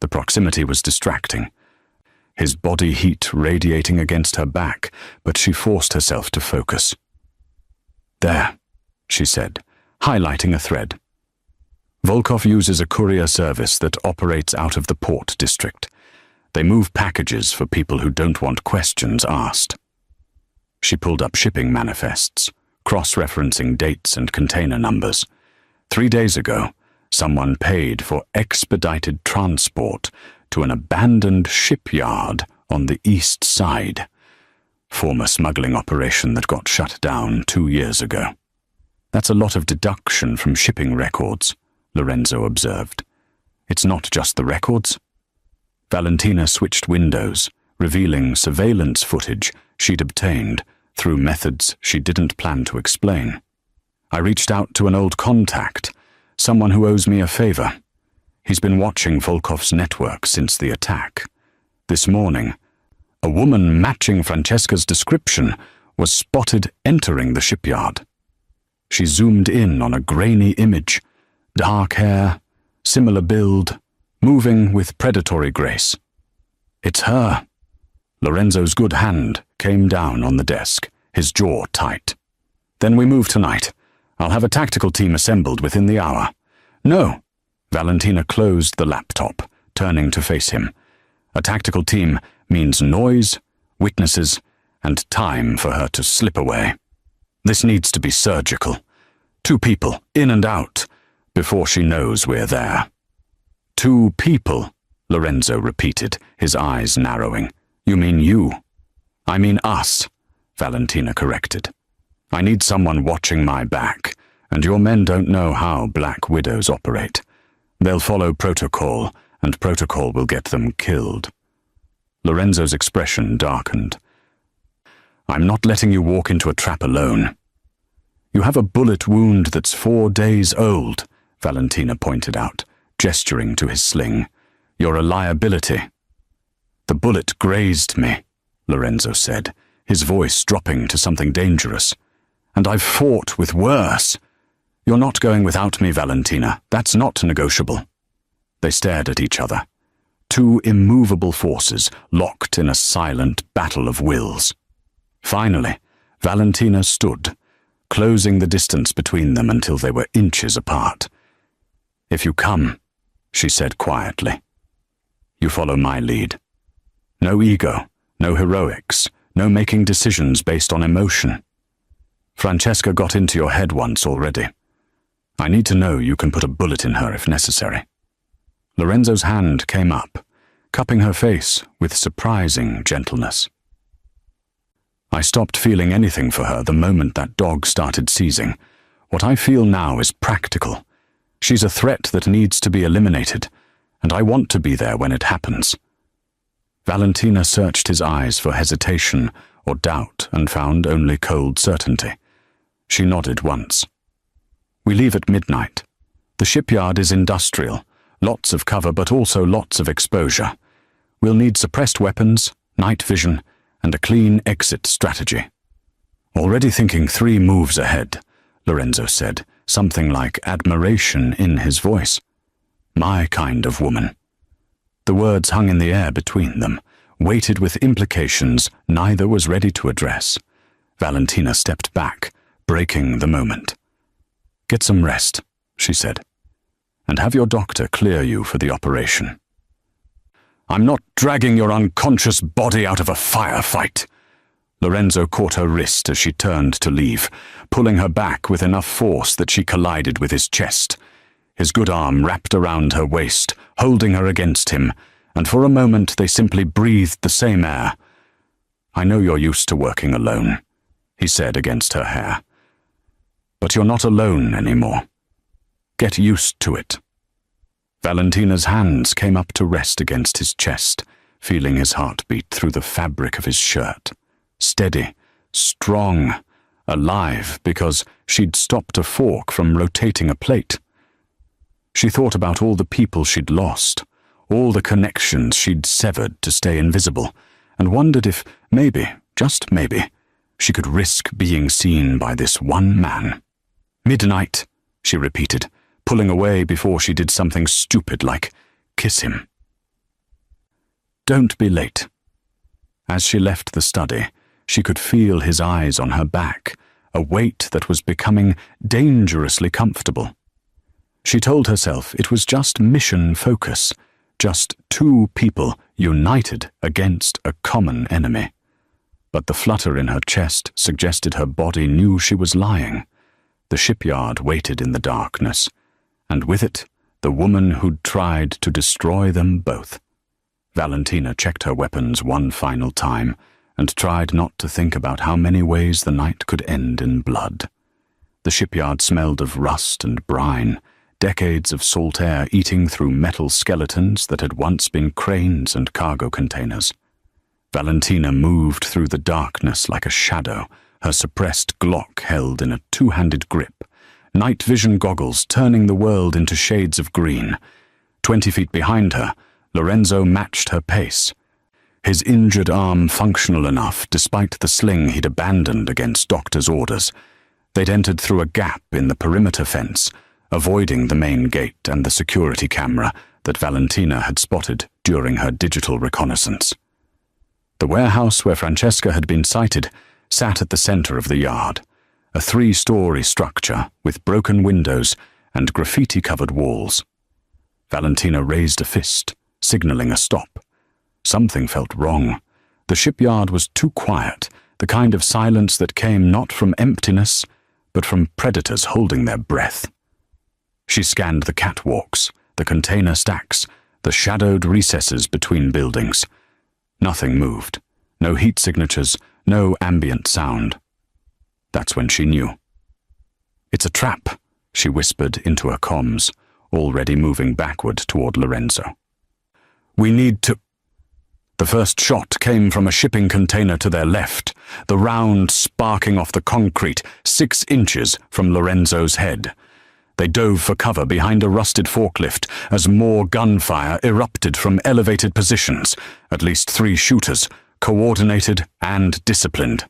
The proximity was distracting, his body heat radiating against her back, but she forced herself to focus. "There," she said, highlighting a thread. Volkov uses a courier service that operates out of the Port District. They move packages for people who don't want questions asked. She pulled up shipping manifests, cross-referencing dates and container numbers. 3 days ago, someone paid for expedited transport to an abandoned shipyard on the east side, former smuggling operation that got shut down 2 years ago. "That's a lot of deduction from shipping records," Lorenzo observed. "It's not just the records." Valentina switched windows, revealing surveillance footage she'd obtained through methods she didn't plan to explain. "I reached out to an old contact, someone who owes me a favor. He's been watching Volkov's network since the attack. This morning, a woman matching Francesca's description was spotted entering the shipyard. She zoomed in on a grainy image, dark hair, similar build, moving with predatory grace. It's her." Lorenzo's good hand came down on the desk, his jaw tight. "Then we move tonight. I'll have a tactical team assembled within the hour." "No." Valentina closed the laptop, turning to face him. "A tactical team means noise, witnesses, and time for her to slip away. This needs to be surgical. 2 people, in and out, before she knows we're there." "2 people," Lorenzo repeated, his eyes narrowing. "You mean you?" "I mean us," Valentina corrected. "I need someone watching my back, and your men don't know how Black Widows operate. They'll follow protocol, and protocol will get them killed." Lorenzo's expression darkened. "I'm not letting you walk into a trap alone." "You have a bullet wound that's 4 days old," Valentina pointed out, gesturing to his sling. "You're a liability." "The bullet grazed me," Lorenzo said, his voice dropping to something dangerous. "And I've fought with worse. You're not going without me, Valentina. That's not negotiable." They stared at each other, 2 immovable forces locked in a silent battle of wills. Finally, Valentina stood, closing the distance between them until they were inches apart. "If you come," she said quietly, "you follow my lead. No ego, no heroics, no making decisions based on emotion. Francesca got into your head once already. I need to know you can put a bullet in her if necessary." Lorenzo's hand came up, cupping her face with surprising gentleness. "I stopped feeling anything for her the moment that dog started seizing. What I feel now is practical. She's a threat that needs to be eliminated, and I want to be there when it happens." Valentina searched his eyes for hesitation or doubt and found only cold certainty. She nodded once. "We leave at midnight. The shipyard is industrial, lots of cover but also lots of exposure. We'll need suppressed weapons, night vision, and a clean exit strategy." "Already thinking 3 moves ahead," Lorenzo said, something like admiration in his voice. "My kind of woman." The words hung in the air between them, weighted with implications neither was ready to address. Valentina stepped back, breaking the moment. "Get some rest," she said, "and have your doctor clear you for the operation." "I'm not dragging your unconscious body out of a firefight," Lorenzo caught her wrist as she turned to leave, pulling her back with enough force that she collided with his chest. His good arm wrapped around her waist, holding her against him, and for a moment they simply breathed the same air. "I know you're used to working alone," he said against her hair. "But you're not alone anymore. Get used to it." Valentina's hands came up to rest against his chest, feeling his heartbeat through the fabric of his shirt. Steady, strong, alive, because she'd stopped a fork from rotating a plate. She thought about all the people she'd lost, all the connections she'd severed to stay invisible, and wondered if maybe, just maybe, she could risk being seen by this one man. "Midnight," she repeated, pulling away before she did something stupid like kiss him. "Don't be late." As she left the study, she could feel his eyes on her back, a weight that was becoming dangerously comfortable. She told herself it was just mission focus, just two people united against a common enemy. But the flutter in her chest suggested her body knew she was lying. The shipyard waited in the darkness, and with it, the woman who'd tried to destroy them both. Valentina checked her weapons one final time, and tried not to think about how many ways the night could end in blood. The shipyard smelled of rust and brine, decades of salt air eating through metal skeletons that had once been cranes and cargo containers. Valentina moved through the darkness like a shadow, her suppressed Glock held in a two-handed grip, night vision goggles turning the world into shades of green. 20 feet behind her, Lorenzo matched her pace, his injured arm functional enough despite the sling he'd abandoned against doctor's orders. They'd entered through a gap in the perimeter fence, avoiding the main gate and the security camera that Valentina had spotted during her digital reconnaissance. The warehouse where Francesca had been sighted sat at the center of the yard, a 3-story structure with broken windows and graffiti-covered walls. Valentina raised a fist, signaling a stop. Something felt wrong. The shipyard was too quiet, the kind of silence that came not from emptiness, but from predators holding their breath. She scanned the catwalks, the container stacks, the shadowed recesses between buildings. Nothing moved. No heat signatures, no ambient sound. That's when she knew. "It's a trap," she whispered into her comms, already moving backward toward Lorenzo. "We need to—" The first shot came from a shipping container to their left, the round sparking off the concrete 6 inches from Lorenzo's head. They dove for cover behind a rusted forklift as more gunfire erupted from elevated positions, at least 3 shooters, coordinated and disciplined.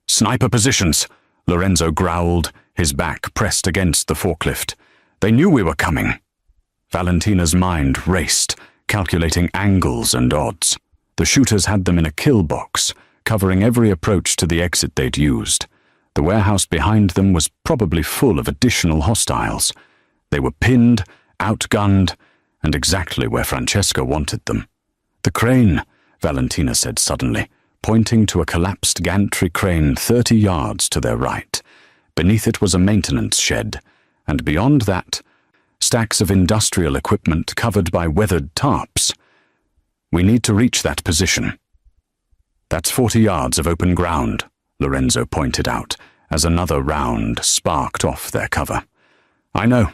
"Sniper positions," Lorenzo growled, his back pressed against the forklift. "They knew we were coming." Valentina's mind raced, calculating angles and odds. The shooters had them in a kill box, covering every approach to the exit they'd used. The warehouse behind them was probably full of additional hostiles. They were pinned, outgunned, and exactly where Francesca wanted them. "The crane," Valentina said suddenly, pointing to a collapsed gantry crane 30 yards to their right. Beneath it was a maintenance shed, and beyond that, stacks of industrial equipment covered by weathered tarps. "We need to reach that position." "That's 40 yards of open ground," Lorenzo pointed out, as another round sparked off their cover. "I know."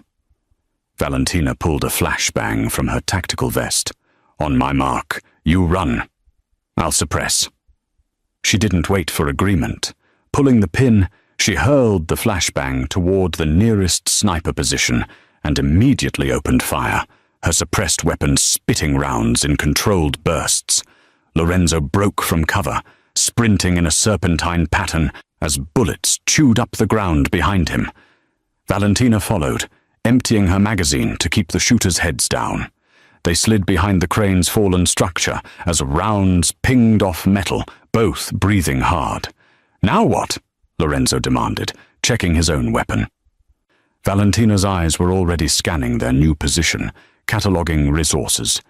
Valentina pulled a flashbang from her tactical vest. "On my mark, you run. I'll suppress." She didn't wait for agreement. Pulling the pin, she hurled the flashbang toward the nearest sniper position and immediately opened fire, her suppressed weapon spitting rounds in controlled bursts. Lorenzo broke from cover, sprinting in a serpentine pattern as bullets chewed up the ground behind him. Valentina followed, emptying her magazine to keep the shooters' heads down. They slid behind the crane's fallen structure as rounds pinged off metal, both breathing hard. "Now what?" Lorenzo demanded, checking his own weapon. Valentina's eyes were already scanning their new position, cataloging resources.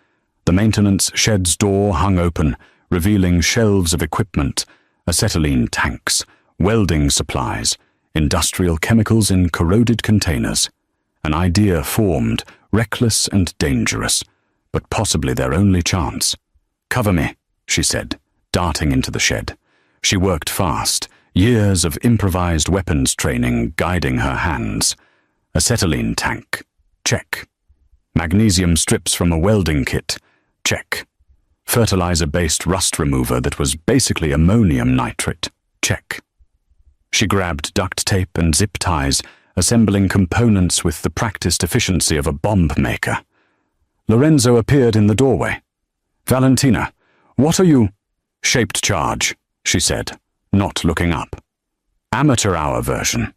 The maintenance shed's door hung open, revealing shelves of equipment, acetylene tanks, welding supplies, industrial chemicals in corroded containers. An idea formed, reckless and dangerous, but possibly their only chance. "Cover me," she said, darting into the shed. She worked fast, years of improvised weapons training guiding her hands. Acetylene tank. Check. Magnesium strips from a welding kit. Check. Fertilizer-based rust remover that was basically ammonium nitrate. Check. She grabbed duct tape and zip ties, assembling components with the practiced efficiency of a bomb maker. Lorenzo appeared in the doorway. "Valentina, what are you—" "Shaped charge," she said, not looking up. "Amateur hour version.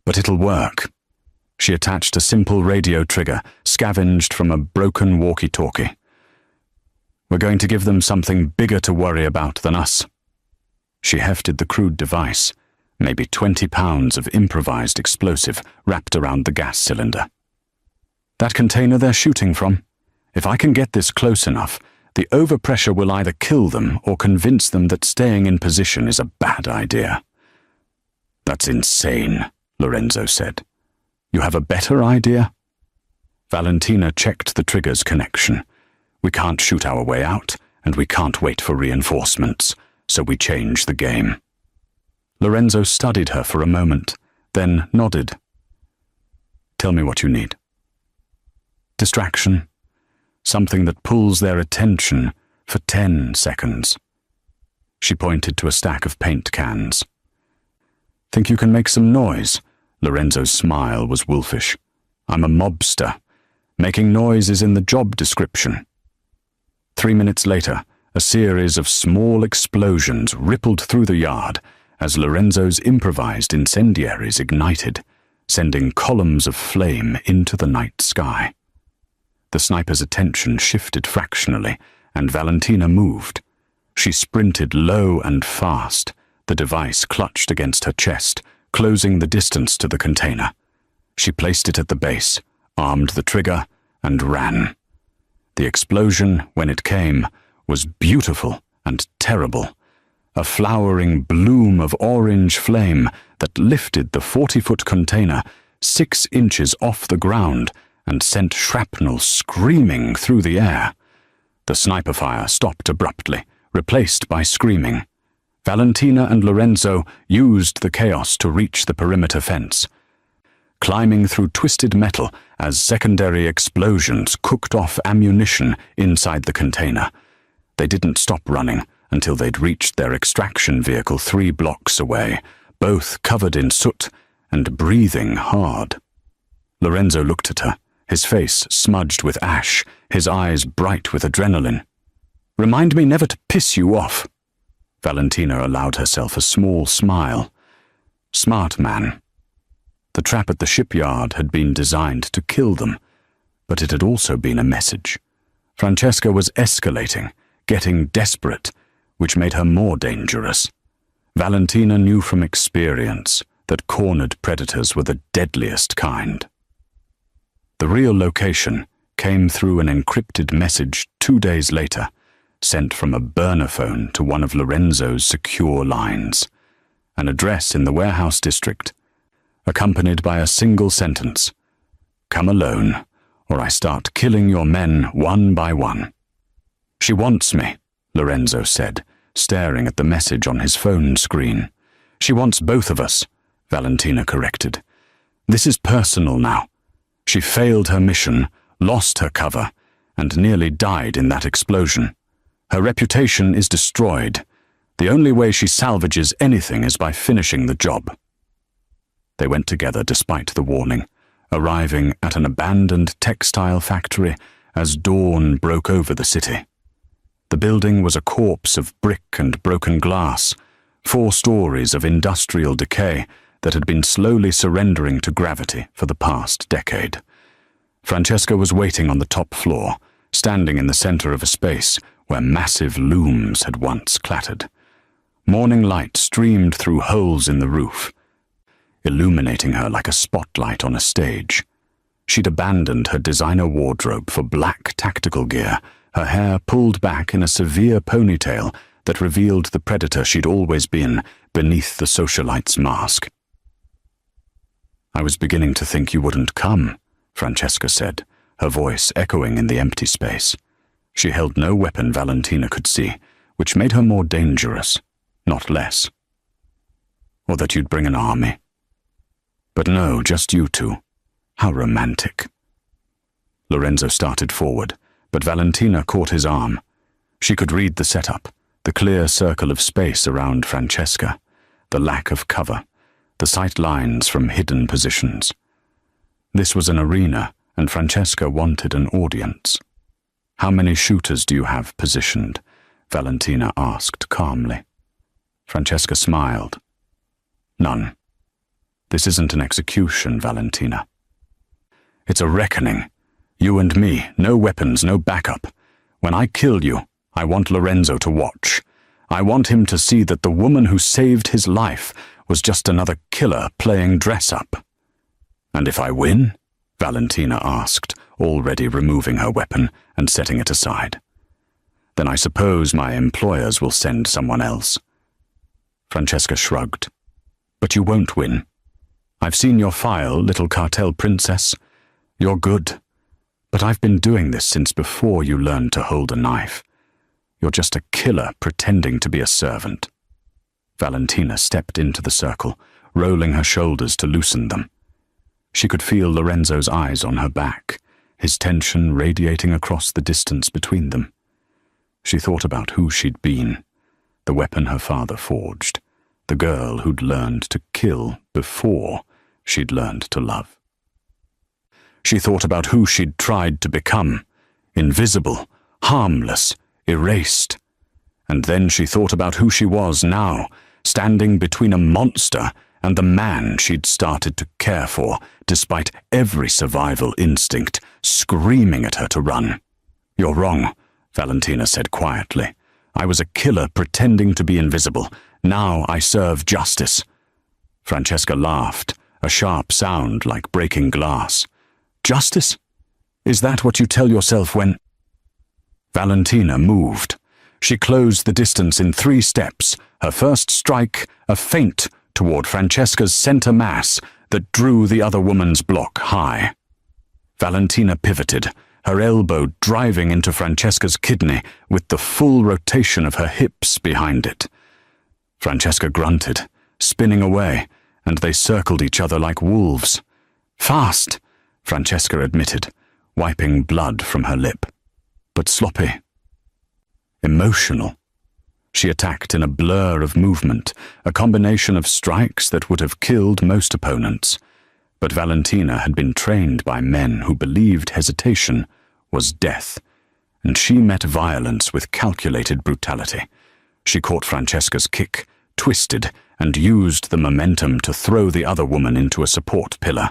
But it'll work." She attached a simple radio trigger, scavenged from a broken walkie-talkie. "We're going to give them something bigger to worry about than us." She hefted the crude device, maybe 20 pounds of improvised explosive wrapped around the gas cylinder. "That container they're shooting from? If I can get this close enough, the overpressure will either kill them or convince them that staying in position is a bad idea." "That's insane," Lorenzo said. "You have a better idea?" Valentina checked the trigger's connection. "We can't shoot our way out, and we can't wait for reinforcements, so we change the game." Lorenzo studied her for a moment, then nodded. "Tell me what you need." "Distraction. Something that pulls their attention for 10 seconds. She pointed to a stack of paint cans. "Think you can make some noise?" Lorenzo's smile was wolfish. "I'm a mobster. Making noise is in the job description." 3 minutes later, a series of small explosions rippled through the yard as Lorenzo's improvised incendiaries ignited, sending columns of flame into the night sky. The sniper's attention shifted fractionally, and Valentina moved. She sprinted low and fast, the device clutched against her chest, closing the distance to the container. She placed it at the base, armed the trigger, and ran. The explosion, when it came, was beautiful and terrible. A flowering bloom of orange flame that lifted the 40-foot container 6 inches off the ground and sent shrapnel screaming through the air. The sniper fire stopped abruptly, replaced by screaming. Valentina and Lorenzo used the chaos to reach the perimeter fence, climbing through twisted metal as secondary explosions cooked off ammunition inside the container. They didn't stop running until they'd reached their extraction vehicle 3 blocks away, both covered in soot and breathing hard. Lorenzo looked at her, his face smudged with ash, his eyes bright with adrenaline. "Remind me never to piss you off." Valentina allowed herself a small smile. Smart man. The trap at the shipyard had been designed to kill them, but it had also been a message. Francesca was escalating, getting desperate, which made her more dangerous. Valentina knew from experience that cornered predators were the deadliest kind. The real location came through an encrypted message 2 days later, sent from a burner phone to one of Lorenzo's secure lines. An address in the warehouse district, accompanied by a single sentence: "Come alone, or I start killing your men one by one." "She wants me," Lorenzo said, staring at the message on his phone screen. "She wants both of us," Valentina corrected. "This is personal now. She failed her mission, lost her cover, and nearly died in that explosion. Her reputation is destroyed. The only way she salvages anything is by finishing the job." They went together despite the warning, arriving at an abandoned textile factory as dawn broke over the city. The building was a corpse of brick and broken glass, 4 stories of industrial decay that had been slowly surrendering to gravity for the past decade. Francesca was waiting on the top floor, standing in the center of a space where massive looms had once clattered. Morning light streamed through holes in the roof, illuminating her like a spotlight on a stage. She'd abandoned her designer wardrobe for black tactical gear, her hair pulled back in a severe ponytail that revealed the predator she'd always been beneath the socialite's mask. "I was beginning to think you wouldn't come," Francesca said, her voice echoing in the empty space. She held no weapon Valentina could see, which made her more dangerous, not less. "Or that you'd bring an army. But no, just you two. How romantic." Lorenzo started forward, but Valentina caught his arm. She could read the setup, the clear circle of space around Francesca, the lack of cover, the sight lines from hidden positions. This was an arena, and Francesca wanted an audience. "How many shooters do you have positioned?" Valentina asked calmly. Francesca smiled. "None. This isn't an execution, Valentina. It's a reckoning. You and me, no weapons, no backup. When I kill you, I want Lorenzo to watch. I want him to see that the woman who saved his life was just another killer playing dress-up." "And if I win?" Valentina asked, already removing her weapon and setting it aside. "Then I suppose my employers will send someone else." Francesca shrugged. "But you won't win. I've seen your file, little cartel princess. You're good. But I've been doing this since before you learned to hold a knife. You're just a killer pretending to be a servant." Valentina stepped into the circle, rolling her shoulders to loosen them. She could feel Lorenzo's eyes on her back, his tension radiating across the distance between them. She thought about who she'd been, the weapon her father forged, the girl who'd learned to kill before she'd learned to love. She thought about who she'd tried to become, invisible, harmless, erased. And then she thought about who she was now, standing between a monster and the man she'd started to care for, despite every survival instinct screaming at her to run. "You're wrong," Valentina said quietly. "I was a killer pretending to be invisible. Now I serve justice." Francesca laughed, a sharp sound like breaking glass. "Justice? Is that what you tell yourself when—" Valentina moved. She closed the distance in 3 steps, her first strike a feint toward Francesca's center mass that drew the other woman's block high. Valentina pivoted, her elbow driving into Francesca's kidney with the full rotation of her hips behind it. Francesca grunted, spinning away, and they circled each other like wolves. "Fast," Francesca admitted, wiping blood from her lip. "But sloppy. Emotional." She attacked in a blur of movement, a combination of strikes that would have killed most opponents. But Valentina had been trained by men who believed hesitation was death, and she met violence with calculated brutality. She caught Francesca's kick, twisted, and used the momentum to throw the other woman into a support pillar.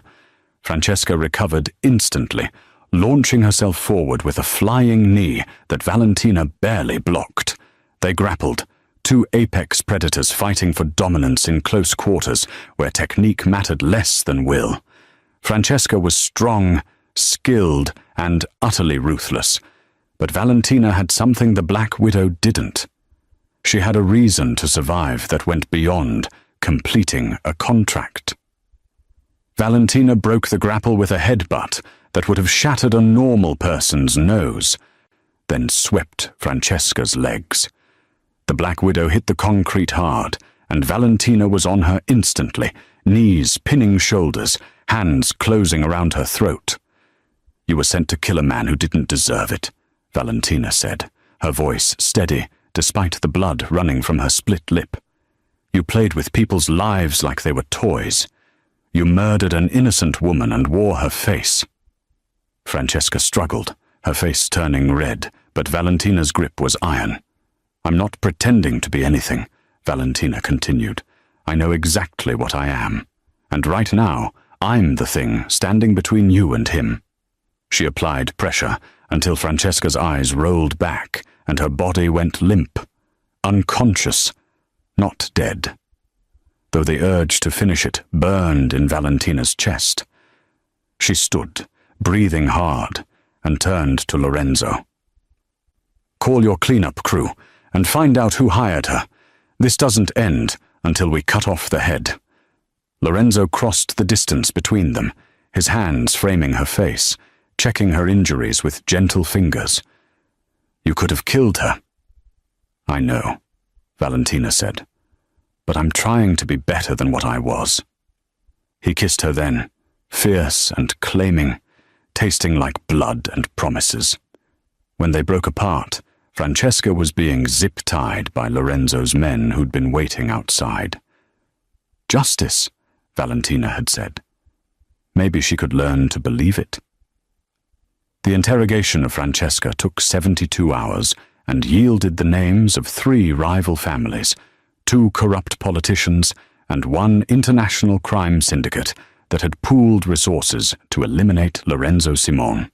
Francesca recovered instantly, launching herself forward with a flying knee that Valentina barely blocked. They grappled, 2 apex predators fighting for dominance in close quarters where technique mattered less than will. Francesca was strong, skilled, and utterly ruthless, but Valentina had something the Black Widow didn't. She had a reason to survive that went beyond completing a contract. Valentina broke the grapple with a headbutt that would have shattered a normal person's nose, then swept Francesca's legs. The Black Widow hit the concrete hard, and Valentina was on her instantly, knees pinning shoulders, hands closing around her throat. "You were sent to kill a man who didn't deserve it," Valentina said, her voice steady despite the blood running from her split lip. "You played with people's lives like they were toys. You murdered an innocent woman and wore her face." Francesca struggled, her face turning red, but Valentina's grip was iron. "I'm not pretending to be anything," Valentina continued. "I know exactly what I am. And right now, I'm the thing standing between you and him." She applied pressure until Francesca's eyes rolled back and her body went limp, unconscious, not dead, though the urge to finish it burned in Valentina's chest. She stood, breathing hard, and turned to Lorenzo. "Call your cleanup crew and find out who hired her. This doesn't end until we cut off the head." Lorenzo crossed the distance between them, his hands framing her face, checking her injuries with gentle fingers. "You could have killed her." "I know," Valentina said, "but I'm trying to be better than what I was." He kissed her then, fierce and claiming, tasting like blood and promises. When they broke apart, Francesca was being zip-tied by Lorenzo's men who'd been waiting outside. "Justice," Valentina had said. Maybe she could learn to believe it. The interrogation of Francesca took 72 hours and yielded the names of 3 rival families, 2 corrupt politicians, and 1 international crime syndicate that had pooled resources to eliminate Lorenzo Simon.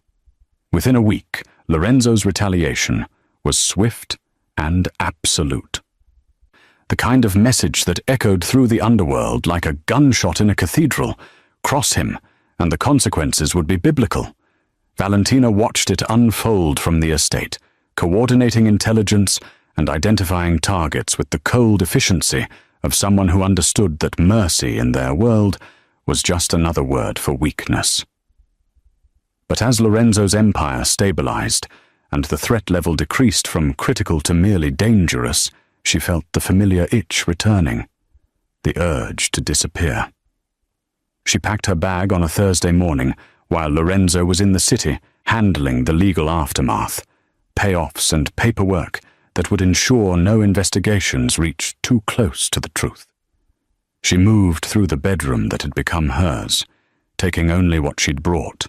Within a week, Lorenzo's retaliation was swift and absolute. The kind of message that echoed through the underworld like a gunshot in a cathedral. Cross him, and the consequences would be biblical. Valentina watched it unfold from the estate, coordinating intelligence and identifying targets with the cold efficiency of someone who understood that mercy in their world was just another word for weakness. But as Lorenzo's empire stabilized and the threat level decreased from critical to merely dangerous, she felt the familiar itch returning, the urge to disappear. She packed her bag on a Thursday morning while Lorenzo was in the city handling the legal aftermath, payoffs and paperwork that would ensure no investigations reached too close to the truth. She moved through the bedroom that had become hers, taking only what she'd brought,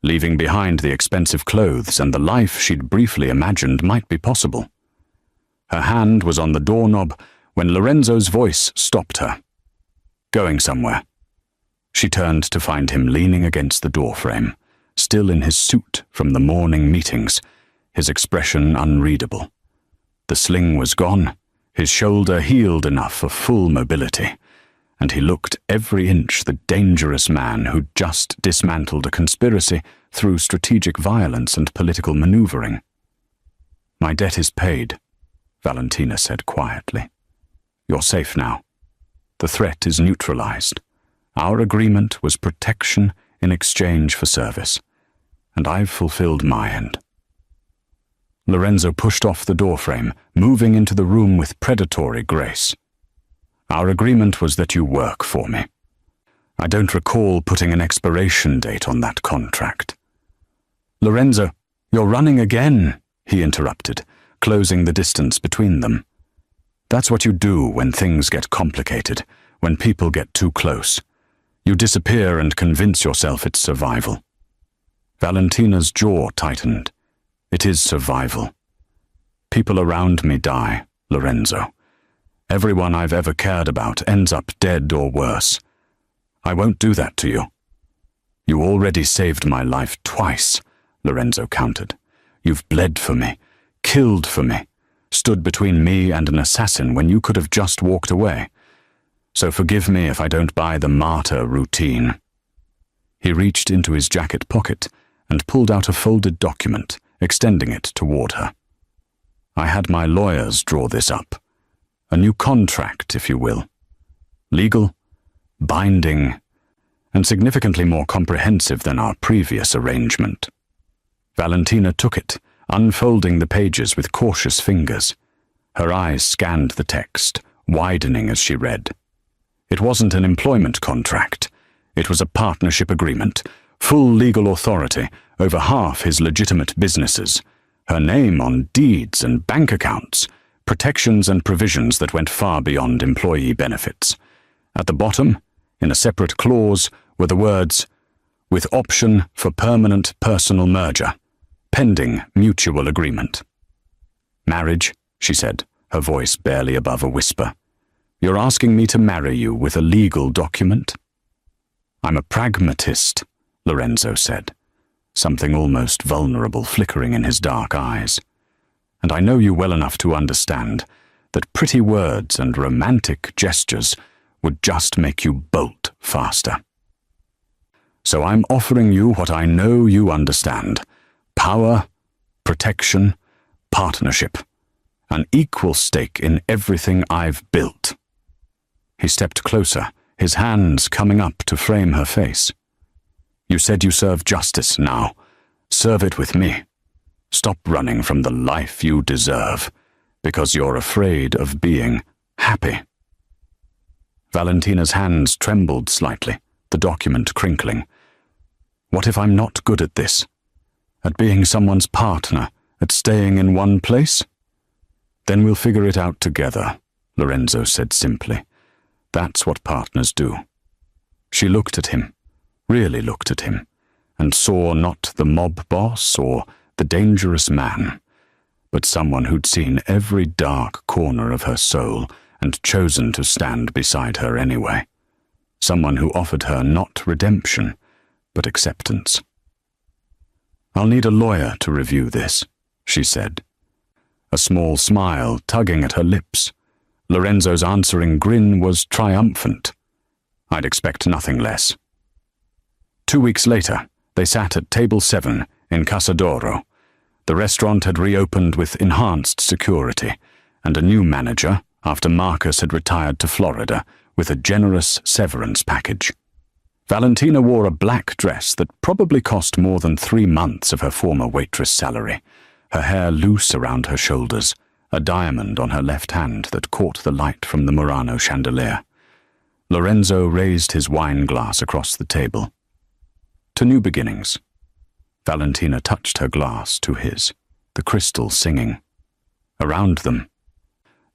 leaving behind the expensive clothes and the life she'd briefly imagined might be possible. Her hand was on the doorknob when Lorenzo's voice stopped her. "Going somewhere?" She turned to find him leaning against the doorframe, still in his suit from the morning meetings, his expression unreadable. The sling was gone, his shoulder healed enough for full mobility, and he looked every inch the dangerous man who'd just dismantled a conspiracy through strategic violence and political maneuvering. "My debt is paid," Valentina said quietly. "You're safe now. The threat is neutralized. Our agreement was protection in exchange for service, and I've fulfilled my end." Lorenzo pushed off the doorframe, moving into the room with predatory grace. "Our agreement was that you work for me. I don't recall putting an expiration date on that contract." "Lorenzo, you're running again," he interrupted, closing the distance between them. "That's what you do when things get complicated, when people get too close. You disappear and convince yourself it's survival." Valentina's jaw tightened. "It is survival. People around me die, Lorenzo. Everyone I've ever cared about ends up dead or worse. I won't do that to you." "You already saved my life twice," Lorenzo countered. "You've bled for me, killed for me, stood between me and an assassin when you could have just walked away. So forgive me if I don't buy the martyr routine." He reached into his jacket pocket and pulled out a folded document, extending it toward her. "I had my lawyers draw this up. A new contract, if you will. Legal, binding, and significantly more comprehensive than our previous arrangement." Valentina took it, unfolding the pages with cautious fingers. Her eyes scanned the text, widening as she read. It wasn't an employment contract. It was a partnership agreement, full legal authority over half his legitimate businesses, her name on deeds and bank accounts, protections and provisions that went far beyond employee benefits. At the bottom, in a separate clause, were the words, "with option for permanent personal merger, pending mutual agreement." "Marriage," she said, her voice barely above a whisper. "You're asking me to marry you with a legal document?" "I'm a pragmatist," Lorenzo said, something almost vulnerable flickering in his dark eyes. "And I know you well enough to understand that pretty words and romantic gestures would just make you bolt faster. So I'm offering you what I know you understand: power, protection, partnership, an equal stake in everything I've built." He stepped closer, his hands coming up to frame her face. "You said you serve justice now. Serve it with me. Stop running from the life you deserve, because you're afraid of being happy." Valentina's hands trembled slightly, the document crinkling. "What if I'm not good at this? At being someone's partner, at staying in one place?" "Then we'll figure it out together," Lorenzo said simply. "That's what partners do." She looked at him, really looked at him, and saw not the mob boss or the dangerous man, but someone who'd seen every dark corner of her soul and chosen to stand beside her anyway. Someone who offered her not redemption, but acceptance. "I'll need a lawyer to review this," she said. A small smile tugging at her lips. Lorenzo's answering grin was triumphant. "I'd expect nothing less." 2 weeks later, they sat at table 7 in Casa d'Oro. The restaurant had reopened with enhanced security, and a new manager, after Marcus had retired to Florida, with a generous severance package. Valentina wore a black dress that probably cost more than 3 months of her former waitress salary, her hair loose around her shoulders, a diamond on her left hand that caught the light from the Murano chandelier. Lorenzo raised his wine glass across the table. "To new beginnings." Valentina touched her glass to his, the crystal singing. Around them,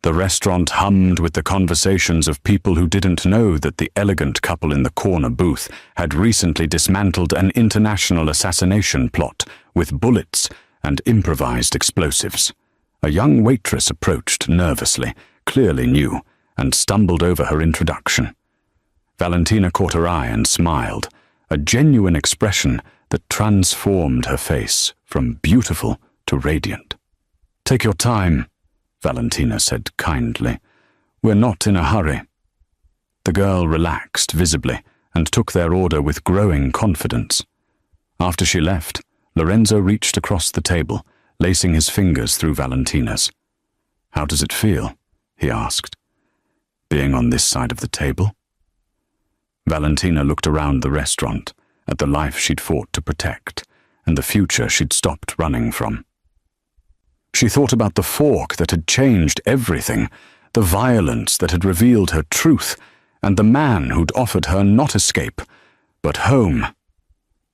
the restaurant hummed with the conversations of people who didn't know that the elegant couple in the corner booth had recently dismantled an international assassination plot with bullets and improvised explosives. A young waitress approached nervously, clearly new, and stumbled over her introduction. Valentina caught her eye and smiled, a genuine expression that transformed her face from beautiful to radiant. "Take your time," Valentina said kindly. "We're not in a hurry." The girl relaxed visibly and took their order with growing confidence. After she left, Lorenzo reached across the table, lacing his fingers through Valentina's. "How does it feel?" he asked. "Being on this side of the table?" Valentina looked around the restaurant, at the life she'd fought to protect, and the future she'd stopped running from. She thought about the fork that had changed everything, the violence that had revealed her truth, and the man who'd offered her not escape, but home.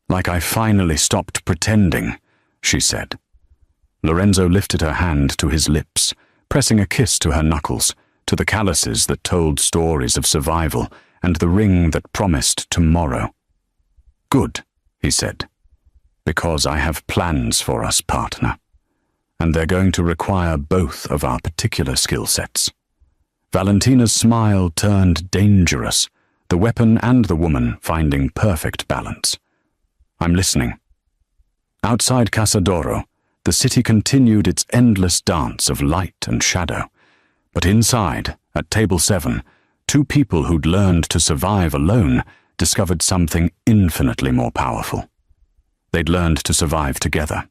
"Like I finally stopped pretending," she said. Lorenzo lifted her hand to his lips, pressing a kiss to her knuckles, to the calluses that told stories of survival, and the ring that promised tomorrow. "Good," he said, "because I have plans for us, partner, and they're going to require both of our particular skill sets." Valentina's smile turned dangerous, the weapon and the woman finding perfect balance. "I'm listening." Outside Casa d'Oro, the city continued its endless dance of light and shadow, but inside, at table 7, 2 people who'd learned to survive alone discovered something infinitely more powerful. They'd learned to survive together.